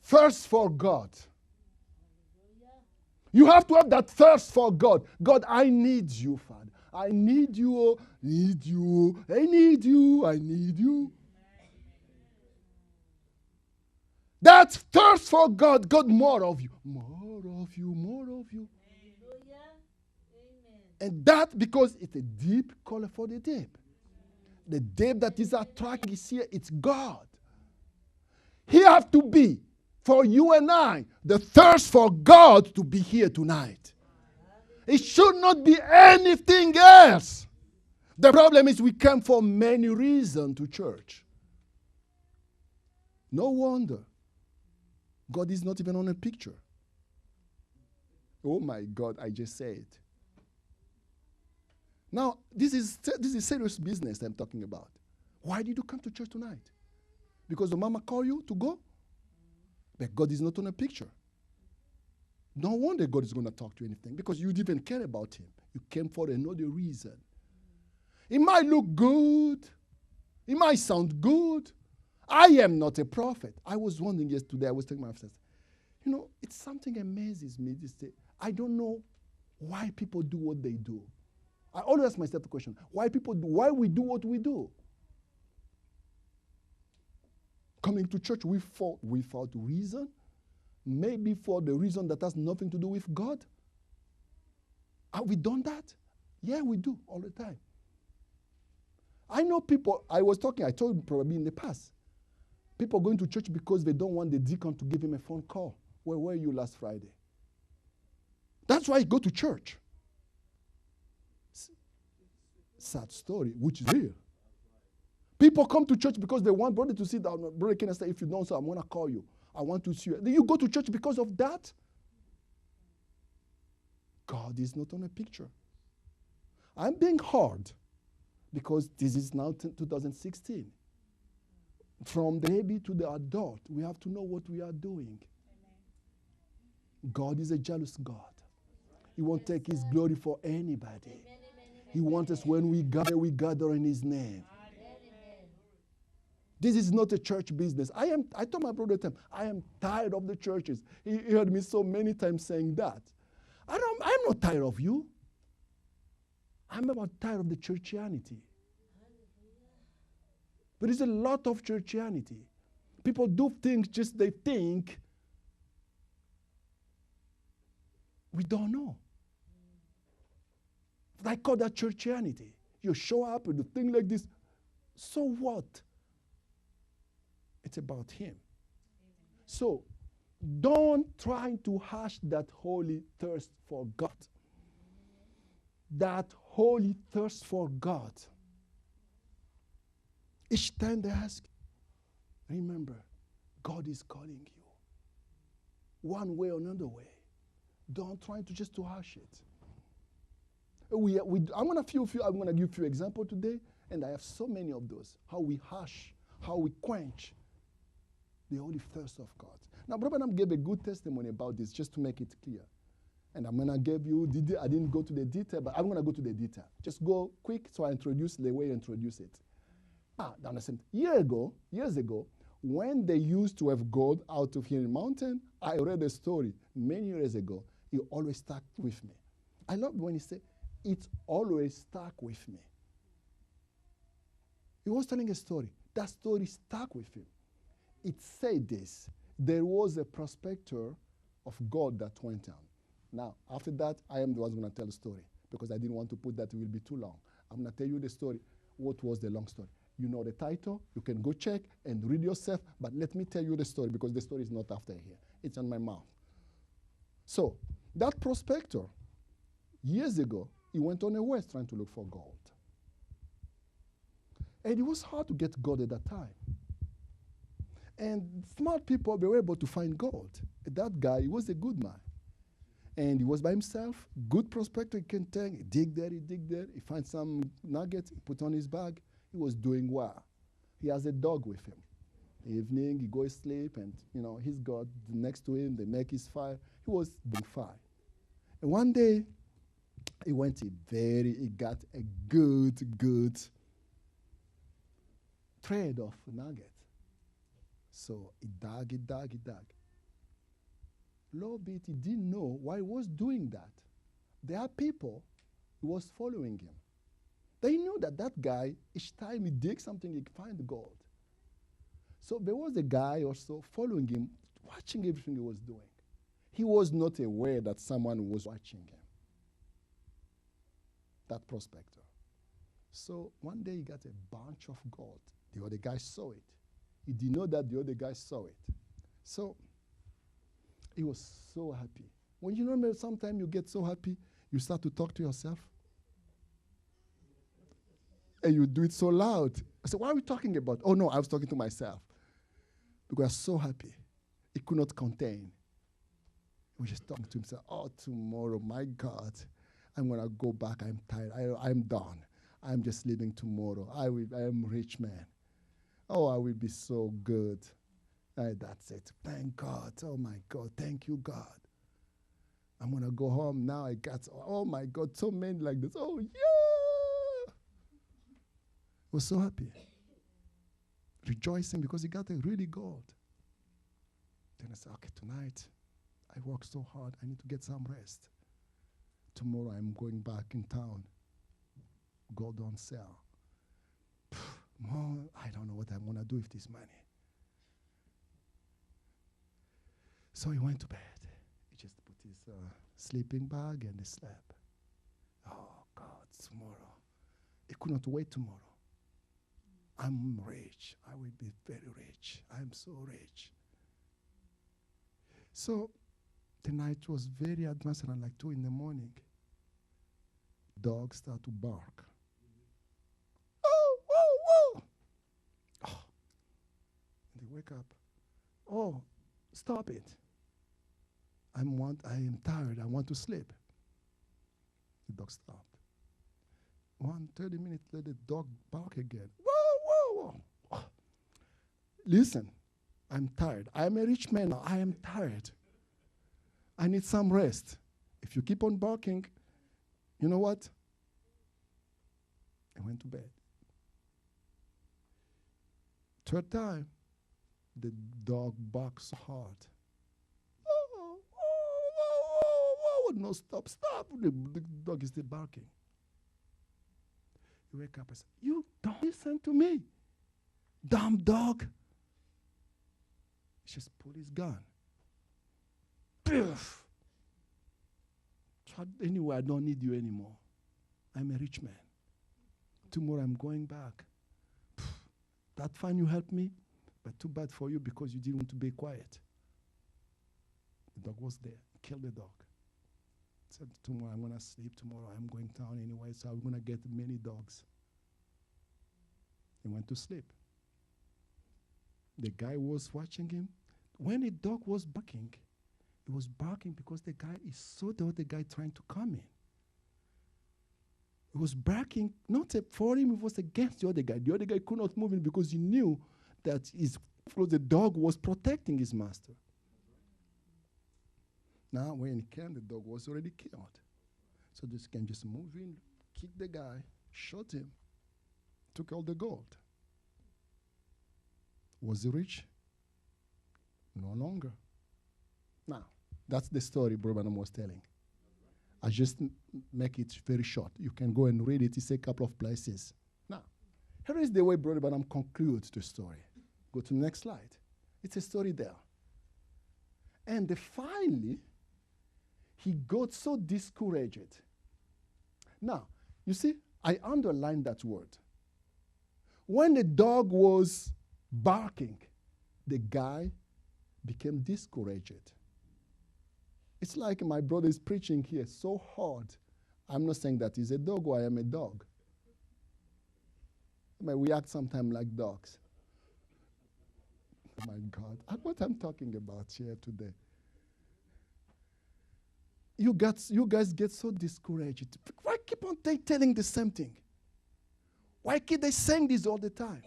thirst for God. You have to have that thirst for God. God, I need you, Father. I need you, I need you, I need you, I need you. That thirst for God, God, more of you, more of you, more of you. And that because it's a deep call for the deep. The deep that is attracting is here, it's God. He has to be, for you and I, the thirst for God to be here tonight. It should not be anything else. The problem is we come for many reasons to church. No wonder God is not even on a picture. Oh my God, I just said it. Now, this is serious business I'm talking about. Why did you come to church tonight? Because the mama called you to go? But God is not on a picture. No wonder God is going to talk to you anything because you didn't care about him. You came for another reason. It might look good. It might sound good. I am not a prophet. I was wondering yesterday, I was telling my friends, it's something amazes me this day. I don't know why people do what they do. I always ask myself the question, why we do what we do? Coming to church without reason, maybe for the reason that has nothing to do with God. Have we done that? Yeah, we do all the time. I know people, I told you probably in the past, people going to church because they don't want the deacon to give him a phone call. Where were you last Friday? That's why I go to church. Sad story, which is real. People come to church because they want brother to sit down. Brother can say, if you don't, so I'm going to call you. I want to see you. Do you go to church because of that? God is not on a picture. I'm being hard because this is now 2016. From the baby to the adult, we have to know what we are doing. God is a jealous God. He won't take his glory for anybody. He wants us when we gather in his name. This is not a church business. I told my brother, I am tired of the churches. He heard me so many times saying that. I'm not tired of you. I'm about tired of the churchianity. There is a lot of churchianity. People do things just they think. We don't know. I call that churchianity. You show up and do things like this. So what? It's about him. So don't try to hush that holy thirst for God. That holy thirst for God. Each time they ask, remember, God is calling you. One way or another way. Don't try to just to hush it. I'm going to give you a few examples today, and I have so many of those. How we hush, how we quench the holy thirst of God. Now, Brother Branham gave a good testimony about this, just to make it clear. And I'm going to give you, I didn't go to the detail, but I'm going to go to the detail. Just go quick so I introduce the way you introduce it. Understand? Years ago, when they used to have gold out of here in the mountain, I read a story many years ago. It always stuck with me. I love when he said, it's always stuck with me. He was telling a story. That story stuck with him. It said this. There was a prospector of gold that went down. Now, after that, I am the one going to tell the story because I didn't want to put that it will be too long. I'm going to tell you the story. What was the long story? You know the title. You can go check and read yourself. But let me tell you the story because the story is not after here. It's on my mouth. So, that prospector, years ago, he went on a west trying to look for gold. And it was hard to get gold at that time. And smart people, they were able to find gold. That guy, he was a good man. And he was by himself, good prospector, he can tell, he dig there, he finds some nuggets, he put on his bag. He was doing well. He has a dog with him. Evening, he goes to sleep, and he's got next to him, they make his fire. He was doing fine. And one day, he got a good trade of nugget. So he dug. Lo bit, he didn't know why he was doing that. There are people who was following him. They knew that guy, each time he digs something, he find the gold. So there was a guy also following him, watching everything he was doing. He was not aware that someone was watching him. That prospector. So one day he got a bunch of gold. The other guy saw it. He didn't know that the other guy saw it. So he was so happy. When you remember, sometimes you get so happy, you start to talk to yourself. And you do it so loud. I said, what are we talking about? Oh, no, I was talking to myself. Because I was so happy. He could not contain. He was just talking to himself. Oh, tomorrow, my God, I'm going to go back. I'm tired. I'm done. I'm just leaving tomorrow. I am a rich man. Oh, I will be so good. That's it. Thank God. Oh, my God. Thank you, God. I'm going to go home now. I got, oh, my God, so many like this. Oh, yeah. I was so happy. Rejoicing because he got a really gold. Then I said, okay, tonight I worked so hard. I need to get some rest. Tomorrow I'm going back in town. Gold on sale. I don't know what I'm going to do with this money. So he went to bed. He just put his sleeping bag and he slept. Oh, God, tomorrow. He could not wait tomorrow. I'm rich. I will be very rich. I'm so rich. So the night was very advanced, around like 2 a.m. Dogs start to bark. Oh. They wake up. Oh, Stop it. I am tired. I want to sleep. The dog stopped. 30 minutes later, the dog barked again. Whoa, whoa, whoa. Listen, I'm tired. I am a rich man now. I am tired. I need some rest. If you keep on barking, you know what? I went to bed. Third time, the dog barks hard. No, stop. The dog is still barking. You wake up and say, you don't listen to me, dumb dog. He just pulled his gun. Poof. Anyway, I don't need you anymore. I'm a rich man. Tomorrow I'm going back. That fine you helped me, but too bad for you because you didn't want to be quiet. The dog was there. Killed the dog. Said, tomorrow I'm going to sleep. Tomorrow I'm going down anyway, so I'm going to get many dogs. He went to sleep. The guy was watching him. When the dog was barking, he was barking because the guy saw the other guy trying to come in. He was barking, not for him, it was against the other guy. The other guy could not move in because he knew that the dog was protecting his master. Now, when he came, the dog was already killed. So this can just move in, kick the guy, shot him, took all the gold. Was he rich? No longer. Now, that's the story Brother Branham was telling. I just make it very short. You can go and read it. It's a couple of places. Now, here is the way Brother Branham concludes the story. Go to the next slide. It's a story there. And finally, he got so discouraged. Now, you see, I underlined that word. When the dog was barking, the guy became discouraged. It's like my brother is preaching here so hard. I'm not saying that he's a dog or I am a dog. I mean, we act sometimes like dogs. Oh my God, what I'm talking about here today. You guys get so discouraged. Why keep on telling the same thing? Why keep they saying this all the time?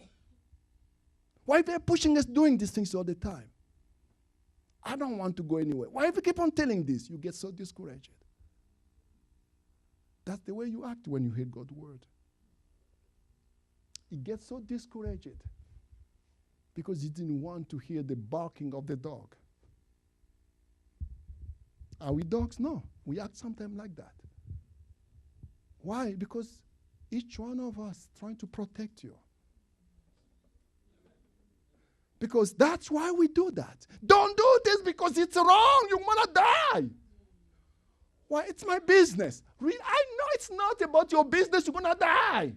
Why they're pushing us doing these things all the time? I don't want to go anywhere. Why if you keep on telling this? You get so discouraged. That's the way you act when you hear God's word. He gets so discouraged because he didn't want to hear the barking of the dog. Are we dogs? No. We act sometimes like that. Why? Because each one of us trying to protect you. Because that's why we do that. Don't do this because it's wrong. You're going to die. Why? It's my business. I know it's not about your business. You're going to die.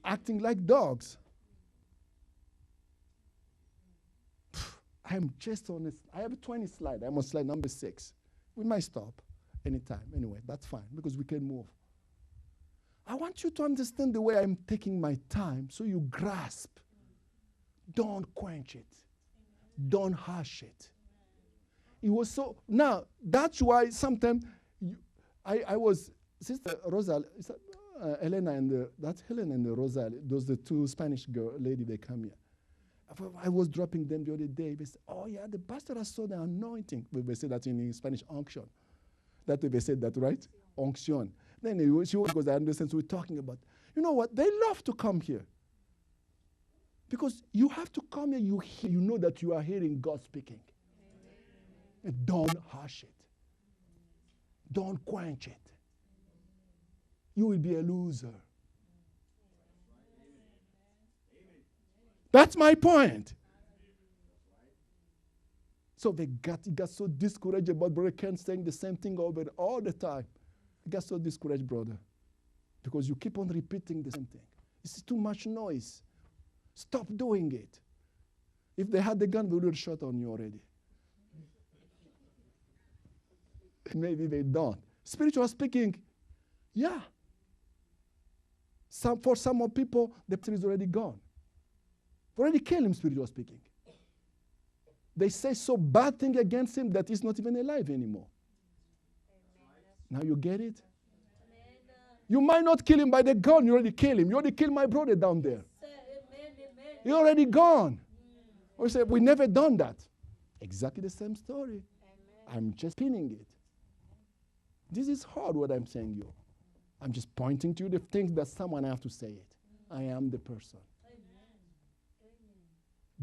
Acting like dogs. I'm just on this. I have a 20 slide. I'm on slide number 6. We might stop anytime. Anyway, that's fine because we can move. I want you to understand the way I'm taking my time so you grasp. Don't quench it. Don't hush it. It was so. Now, that's why sometimes I was, Sister Rosa, Helena and that's Helena and Rosa, those the two Spanish lady, they come here. I was dropping them the other day. They said, oh yeah, the pastor has saw the anointing. They say that in Spanish, unction. That they said that, right? Unction. Then she was, because I understand, so we're talking about, you know what? They love to come here. Because you have to come here, you know that you are hearing God speaking. And don't hush it. Don't quench it. You will be a loser. That's my point. So he got so discouraged about Brother Ken saying the same thing over all the time. He got so discouraged, brother, because you keep on repeating the same thing. It's too much noise. Stop doing it. If they had the gun, they would have shot on you already. Maybe they don't. Spiritual speaking, yeah. For some more people, the person is already gone. Already killed him, spiritual speaking. They say so bad thing against him that he's not even alive anymore. Now you get it? You might not kill him by the gun. You already killed him. You already killed my brother down there. He's already gone. We say, we never done that. Exactly the same story. I'm just pinning it. This is hard what I'm saying you. I'm just pointing to you the things that someone have to say it. I am the person.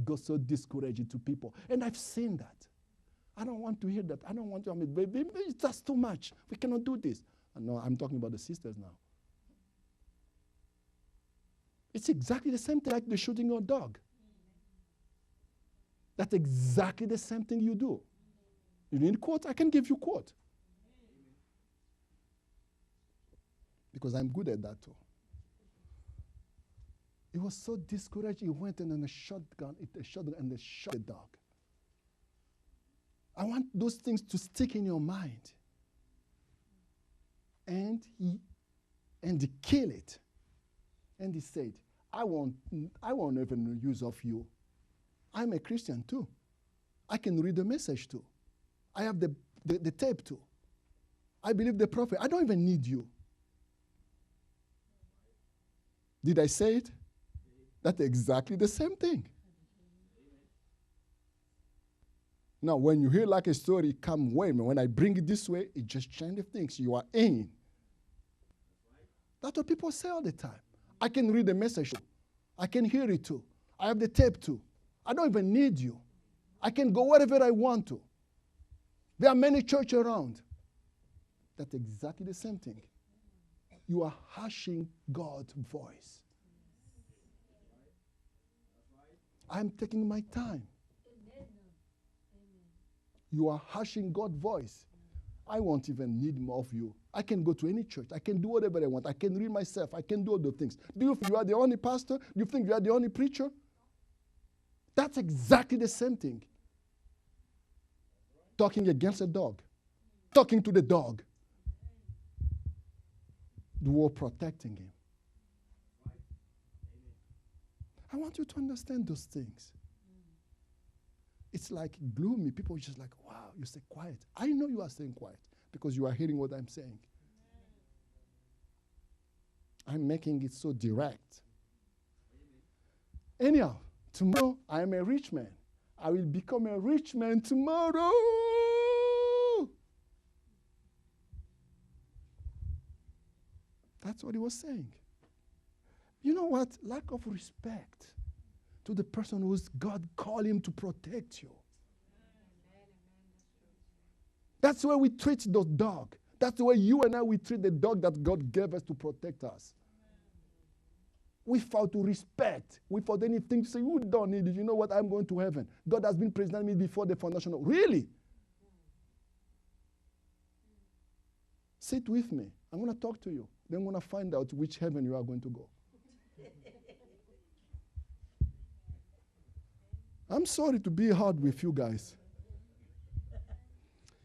God so discouraging to people. And I've seen that. I don't want to hear that. I don't want to, baby, it's just too much. We cannot do this. No, I'm talking about the sisters now. It's exactly the same thing like the shooting your dog. That's exactly the same thing you do. You need a quote? I can give you a quote. Because I'm good at that too. He was so discouraged, he went and then shot and shot the dog. I want those things to stick in your mind. And he killed it. And he said, I won't even use of you. I'm a Christian too. I can read the message too. I have the tape too. I believe the prophet. I don't even need you. Did I say it? That's exactly the same thing. Now, when you hear like a story, come way, man. When I bring it this way, it just changes things. You are in. That's what people say all the time. I can read the message too. I can hear it too. I have the tape too. I don't even need you. I can go wherever I want to. There are many churches around. That's exactly the same thing. You are hushing God's voice. I'm taking my time. You are hushing God's voice. I won't even need more of you. I can go to any church. I can do whatever I want. I can read myself. I can do all the things. Do you think you are the only pastor? Do you think you are the only preacher? That's exactly the same thing. Talking against a dog. Talking to the dog. The world protecting him. I want you to understand those things. It's like gloomy. People are just like, wow, you stay quiet. I know you are staying quiet because you are hearing what I'm saying. I'm making it so direct. Anyhow, tomorrow I am a rich man. I will become a rich man tomorrow. That's what he was saying. You know what? Lack of respect to the person who's God called him to protect you. That's the way we treat the dog. That's the way you and I, we treat the dog that God gave us to protect us. Without respect, without anything to say, you don't need it. You know what? I'm going to heaven. God has been presenting me before the foundation of. Really? Sit with me. I'm going to talk to you. Then I'm going to find out which heaven you are going to go. I'm sorry to be hard with you guys.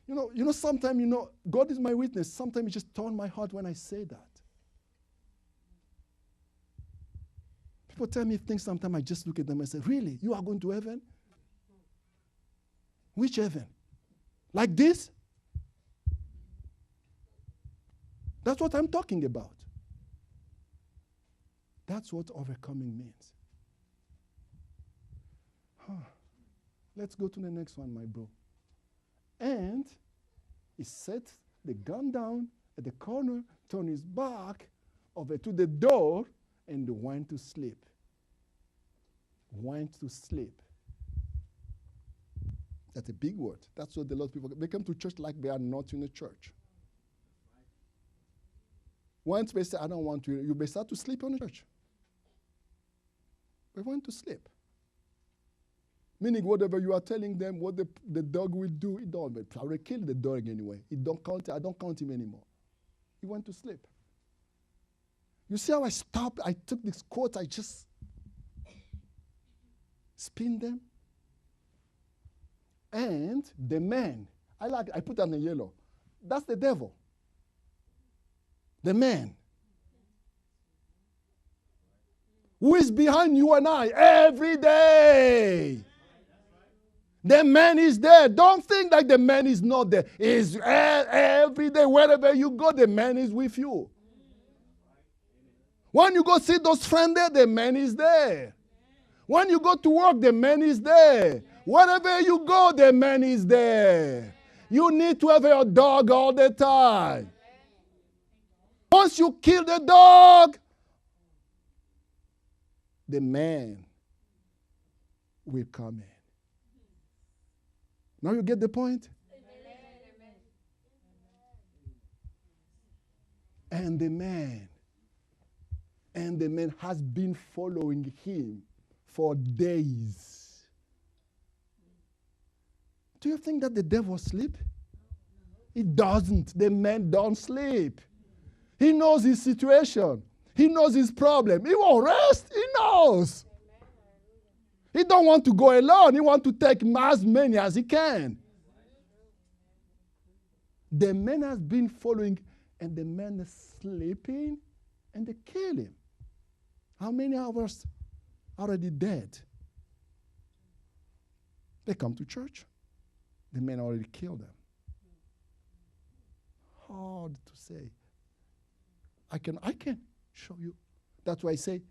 You know, sometimes, God is my witness. Sometimes it just torn my heart when I say that. People tell me things sometimes I just look at them and say, really? You are going to heaven? Which heaven? Like this? That's what I'm talking about. That's what overcoming means. Let's go to the next one, my bro. And he set the gun down at the corner, turned his back over to the door, and went to sleep. Went to sleep. That's a big word. That's what a lot of people, they come to church like they are not in a church. Once they say, I don't want to, you may start to sleep on the church. They want to sleep. Meaning whatever you are telling them, what the dog will do, it don't. But I will kill the dog anyway. I don't count him anymore. He went to sleep. You see how I stopped? I took this quote, I just spin them. And the man, I put that in yellow. That's the devil. The man. Who is behind you and I every day. The man is there. Don't think that the man is not there. He's every day, wherever you go, the man is with you. When you go see those friends there, the man is there. When you go to work, the man is there. Wherever you go, the man is there. You need to have your dog all the time. Once you kill the dog, the man will come in. Now you get the point? And the man has been following him for days. Do you think that the devil sleep? He doesn't. The man don't sleep. He knows his situation. He knows his problem. He won't rest. He knows. He don't want to go alone. He wants to take as many as he can. The man has been following, and the man is sleeping, and they kill him. How many hours already dead? They come to church. The man already killed them. Hard to say. I can show you. That's why I say,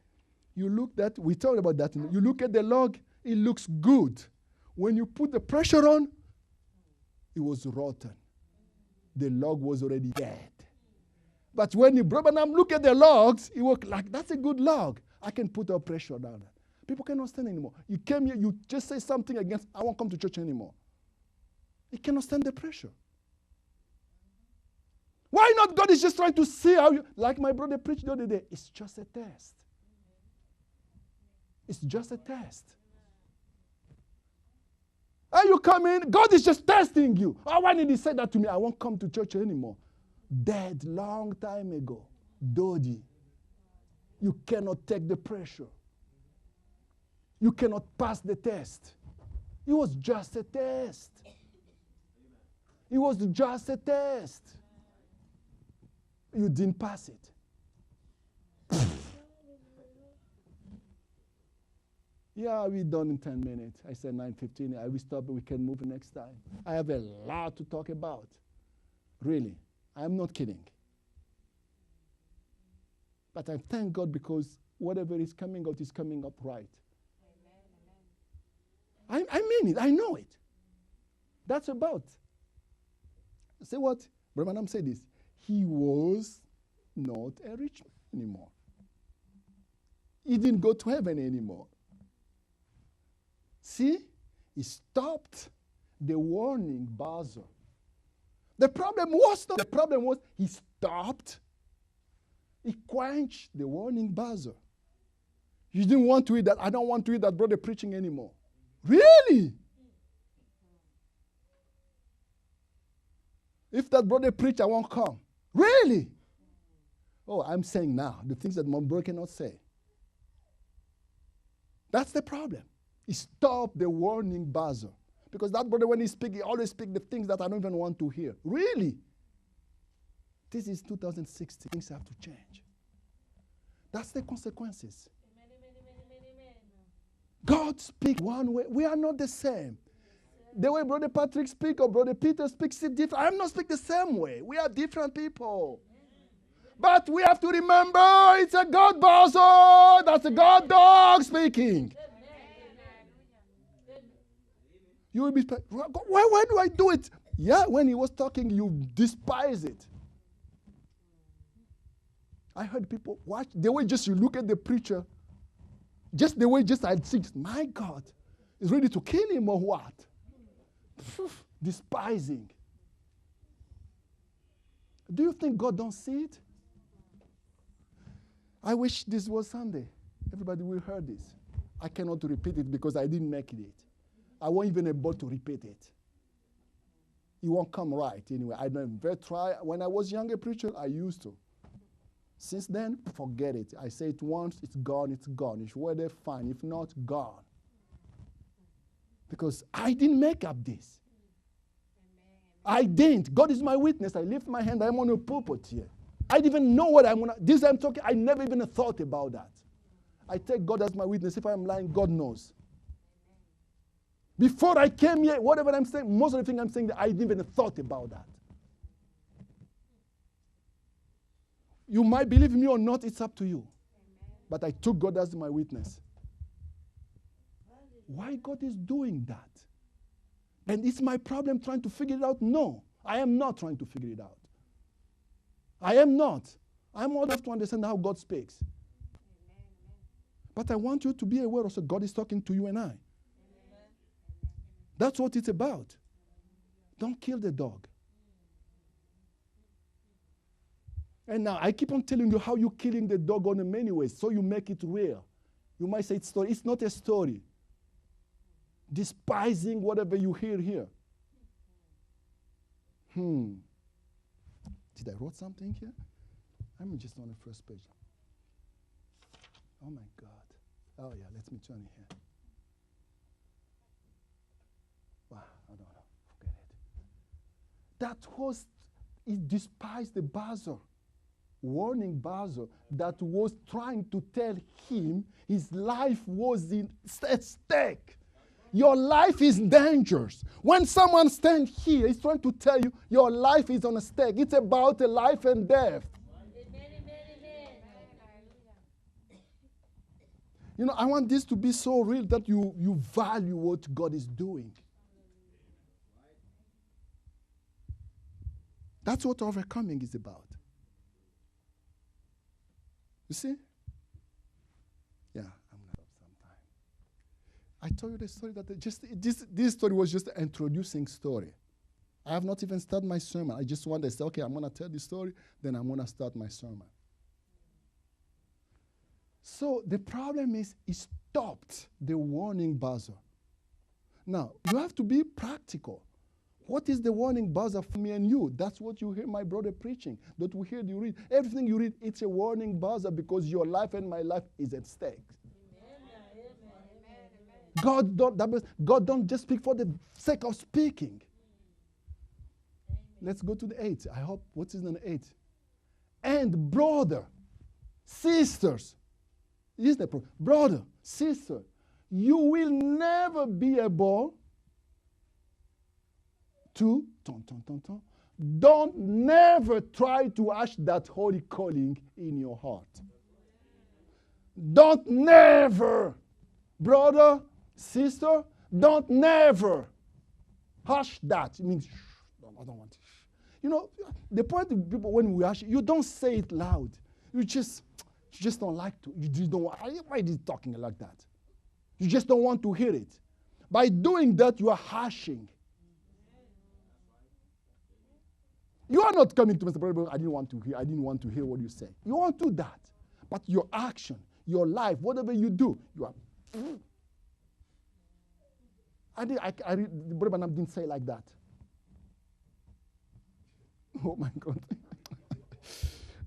you look that, we talked about that. You look at the log, it looks good. When you put the pressure on, it was rotten. The log was already dead. But when you look at the logs, it was like, that's a good log. I can put a pressure down. People cannot stand anymore. You came here, you just say something against, I won't come to church anymore. He cannot stand the pressure. Why not? God is just trying to see how you, like my brother preached the other day, it's just a test. It's just a test. Are you coming? God is just testing you. Oh, why did he say that to me? I won't come to church anymore. Dead long time ago. Dodgy. You cannot take the pressure. You cannot pass the test. It was just a test. It was just a test. You didn't pass it. Yeah, we're done in 10 minutes. I said 9:15. I will stop, we can move next time. I have a lot to talk about. Really. I'm not kidding. But I thank God because whatever is coming out is coming up right. Amen. I mean it. I know it. That's about. Say what? Brother Branham said this. He was not a rich man anymore. He didn't go to heaven anymore. See? He stopped the warning buzzer. The problem was he stopped. He quenched the warning buzzer. You didn't want to hear that. I don't want to hear that brother preaching anymore. Really? If that brother preach, I won't come. Really? Oh, I'm saying now the things that my brother cannot say. That's the problem. He stopped the warning buzzer. Because that brother, when he speaks, he always speaks the things that I don't even want to hear. Really? This is 2016. Things have to change. That's the consequences. Amen. God speaks one way. We are not the same. The way Brother Patrick speaks or Brother Peter speaks is different. I'm not speaking the same way. We are different people. But we have to remember it's a God buzzer. That's a God dog speaking. You will be, why do I do it? Yeah, when he was talking, you despise it. I heard people watch, the way just you look at the preacher, just the way just I think, my God, is ready to kill him or what? Despising. Do you think God don't see it? I wish this was Sunday. Everybody will hear this. I cannot repeat it because I didn't make it. I won't even able to repeat it. It won't come right anyway. I don't even try. When I was younger preacher, I used to. Since then, forget it. I say it once, it's gone, it's gone. If you're there, fine. If not, gone. Because I didn't make up this. I didn't. God is my witness. I lift my hand. I'm on a pulpit here. I didn't even know what I'm going to. This I'm talking, I never even thought about that. I take God as my witness. If I'm lying, God knows. Before I came here, whatever I'm saying, most of the things I'm saying, I didn't even thought about that. You might believe me or not, it's up to you. But I took God as my witness. Why God is doing that? And it's my problem trying to figure it out? No, I am not trying to figure it out. I am not. I'm old enough to understand how God speaks. But I want you to be aware also God is talking to you and I. That's what it's about. Don't kill the dog. And now I keep on telling you how you're killing the dog in many ways, so you make it real. You might say it's story. It's not a story. Despising whatever you hear here. Did I write something here? I'm just on the first page. Oh my God. Oh yeah, let me turn it here. Wow, I don't know. Forget it. That was, he despised the buzzer, warning buzzer, that was trying to tell him his life was at stake. Your life is dangerous. When someone stands here, he's trying to tell you your life is on a stake. It's about a life and death. You know, I want this to be so real that you value what God is doing. That's what overcoming is about. You see? Yeah, I'm going to have some time. I told you the story that this story was just an introducing story. I have not even started my sermon. I just wanted to say, okay, I'm going to tell this story, then I'm going to start my sermon. So the problem is, he stopped the warning buzzer. Now, you have to be practical. What is the warning buzzer for me and you? That's what you hear my brother preaching. That we hear you read. Everything you read, it's a warning buzzer because your life and my life is at stake. God don't just speak for the sake of speaking. Let's go to the 8. I hope, what's in the 8? And brother, sisters, is the problem. Brother, sister, you will never be able to, don't never try to ask that holy calling in your heart. Don't never, brother, sister, don't never hush that. It means, I don't want to. You know, the point of people, when we hush, you don't say it loud. You just don't like to. You just don't. Why is he talking like that? You just don't want to hear it. By doing that, you are hushing. You are not coming to Mr. Brother, I didn't want to hear what you say. You won't do that. But your action, your life, whatever you do, you are. Brother Branham didn't say like that. Oh my God.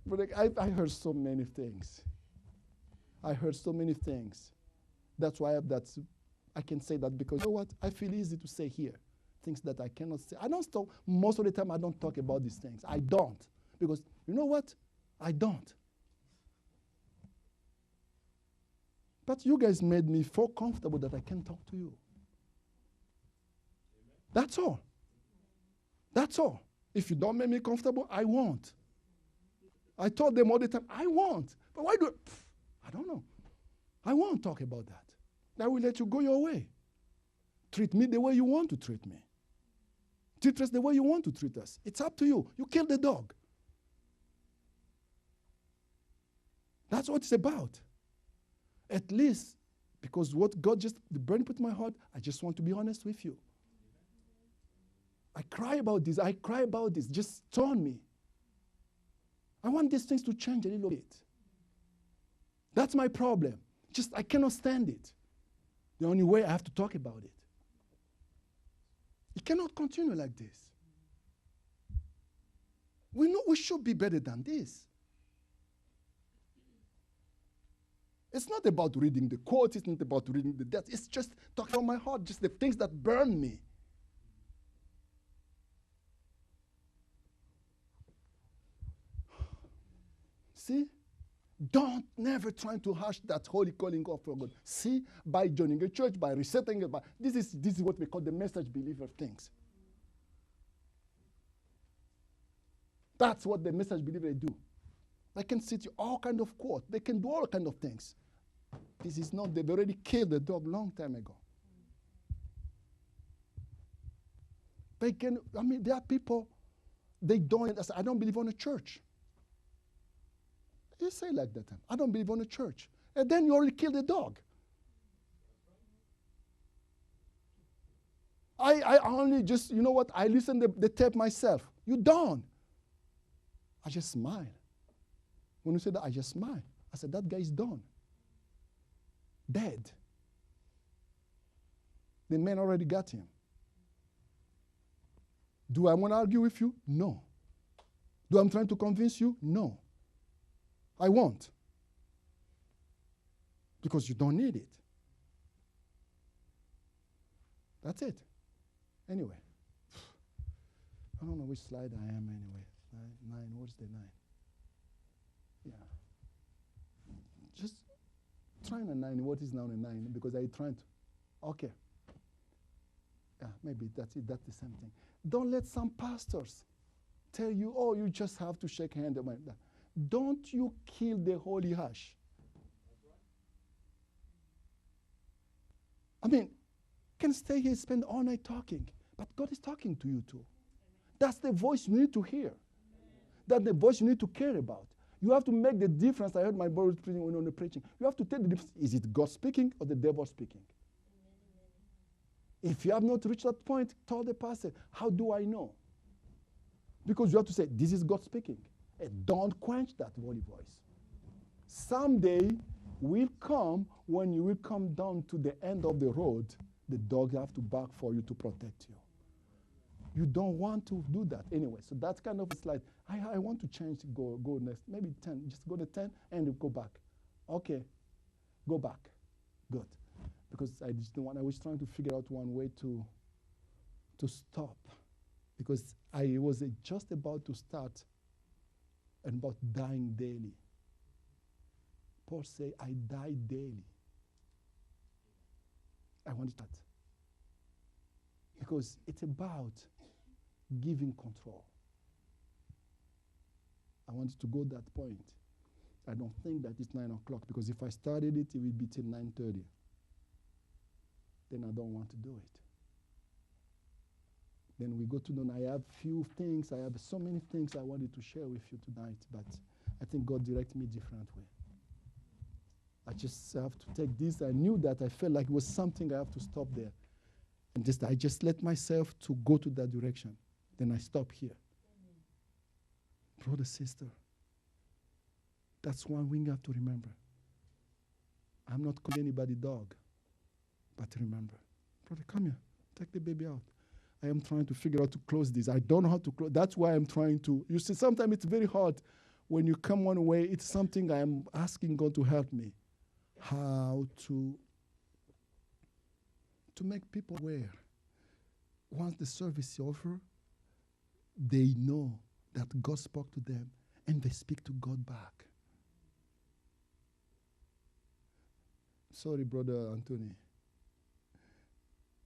But I heard so many things. That's why I can say that because, you know what? I feel easy to say here. Things that I cannot say. I don't stop. Most of the time, I don't talk about these things. I don't. Because, you know what? I don't. But you guys made me feel comfortable that I can talk to you. That's all. That's all. If you don't make me comfortable, I won't. I told them all the time, I won't. But why do I don't know. I won't talk about that. I will let you go your way. Treat me the way you want to treat me. Treat us the way you want to treat us. It's up to you. You kill the dog. That's what it's about. At least, because what God the burden put in my heart, I just want to be honest with you. I cry about this. Just turn me. I want these things to change a little bit. That's my problem. I cannot stand it. The only way I have to talk about it. It cannot continue like this. We know we should be better than this. It's not about reading the quotes. It's not about reading the death. It's just talking from my heart, just the things that burn me. See? Don't never try to hush that holy calling of God. See, by joining a church, by resetting it, this is what we call the message believer things. That's what the message believer do. They can sit you all kind of quote. They can do all kind of things. This is not, they've already killed the dog long time ago. They can, there are people, they don't, I don't believe on a church. You say like that, I don't believe on a church. And then you already killed the dog. I only just, you know what, I listen to the tape myself. You don't. I just smile. When you say that, I just smile. I said, that guy is done. Dead. The man already got him. Do I want to argue with you? No. Do I'm trying to convince you? No. I won't. Because you don't need it. That's it. Anyway. I don't know which slide I am anyway. Nine. What's the 9? Yeah. Just trying a 9. What is now a 9? Because I trying to. Okay. Yeah, maybe that's it. That's the same thing. Don't let some pastors tell you, oh, you just have to shake hands. Don't you kill the holy hush. Can stay here, spend all night talking, but God is talking to you too. That's the voice you need to hear. That's the voice you need to care about. You have to make the difference. I heard my brother preaching on the preaching. You have to tell the difference. Is it God speaking or the devil speaking? If you have not reached that point, tell the pastor, how do I know? Because you have to say, this is God speaking. And don't quench that holy voice. Someday will come when you will come down to the end of the road, the dog have to bark for you to protect you. You don't want to do that anyway. So that's kind of a slide. I want to change, go next. Maybe 10. Just go to 10 and go back. Okay. Go back. Good. Because I was trying to figure out one way to stop. Because I was just about to start and about dying daily. Paul said, I die daily. I want that. Because it's about giving control. I want to go to that point. I don't think that it's 9 o'clock, because if I started it, it will be till 9:30. Then I don't want to do it. Then we go to the, I have few things, I have so many things I wanted to share with you tonight, but I think God directed me a different way. I just have to take this. I knew that I felt like it was something I have to stop there. And I just let myself to go to that direction. Then I stop here. Brother, sister, that's one thing you have to remember. I'm not calling anybody dog, but remember, brother, come here, take the baby out. I am trying to figure out to close this. I don't know how to close. That's why I'm trying to. You see, sometimes it's very hard when you come one way. It's something I am asking God to help me. How to make people aware. Once the service is over, they know that God spoke to them and they speak to God back. Sorry, Brother Anthony.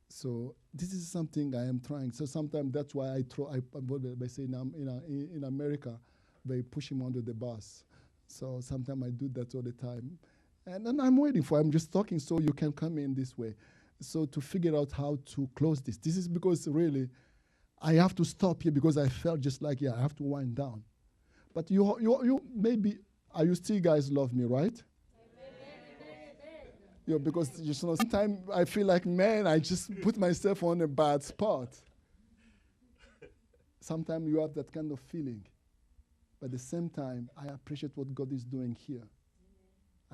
So this is something I am trying. So sometimes that's why they say in America, they push him under the bus. So sometimes I do that all the time. And I'm waiting I'm just talking so you can come in this way. So to figure out how to close this. This is because really I have to stop here because I felt just like, I have to wind down. But you maybe, you still guys love me, right? Because sometimes I feel like, man, I just put myself on a bad spot. Sometimes you have that kind of feeling. But at the same time, I appreciate what God is doing here.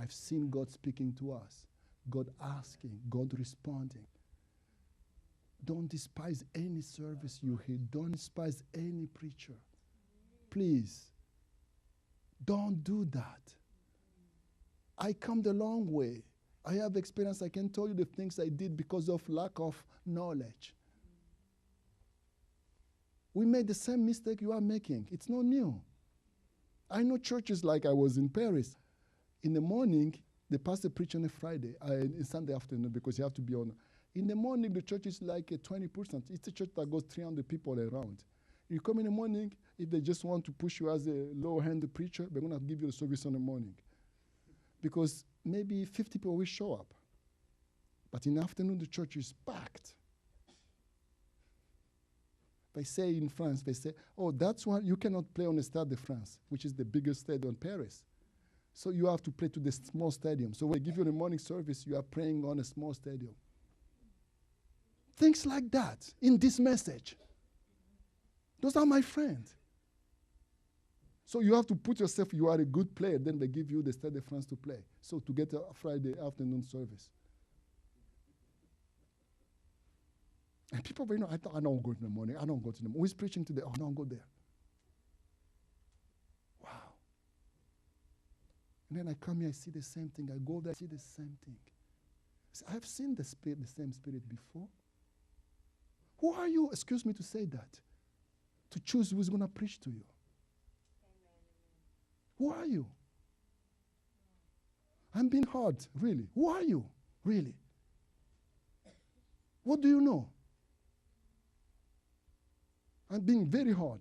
I've seen God speaking to us, God asking, God responding. Don't despise any service you hear. Don't despise any preacher. Please, don't do that. I come the long way. I have experience. I can tell you the things I did because of lack of knowledge. We made the same mistake you are making. It's not new. I know churches like I was in Paris. In the morning, the pastor preach on a Friday, in Sunday afternoon, because you have to be on. In the morning, the church is like a 20%. It's a church that goes 300 people around. You come in the morning, if they just want to push you as a low-hand preacher, they're going to give you the service in the morning. Because maybe 50 people will show up. But in the afternoon, the church is packed. They say in France, they say, oh, that's why you cannot play on the Stade de France, which is the biggest stadium in Paris. So you have to play to the small stadium. So when they give you the morning service, you are praying on a small stadium. Things like that in this message. Those are my friends. So you have to put yourself, you are a good player, then they give you the Stade de France to play. So to get a Friday afternoon service. And people, I don't go in the morning. I don't go to the morning. Who's preaching today? Oh, don't go there. Wow. And then I come here, I see the same thing. I go there, I see the same thing. I have seen the same spirit before. Who are you, excuse me to say that, to choose who's going to preach to you? Amen. Who are you? I'm being hard, really. Who are you, really? What do you know? I'm being very hard.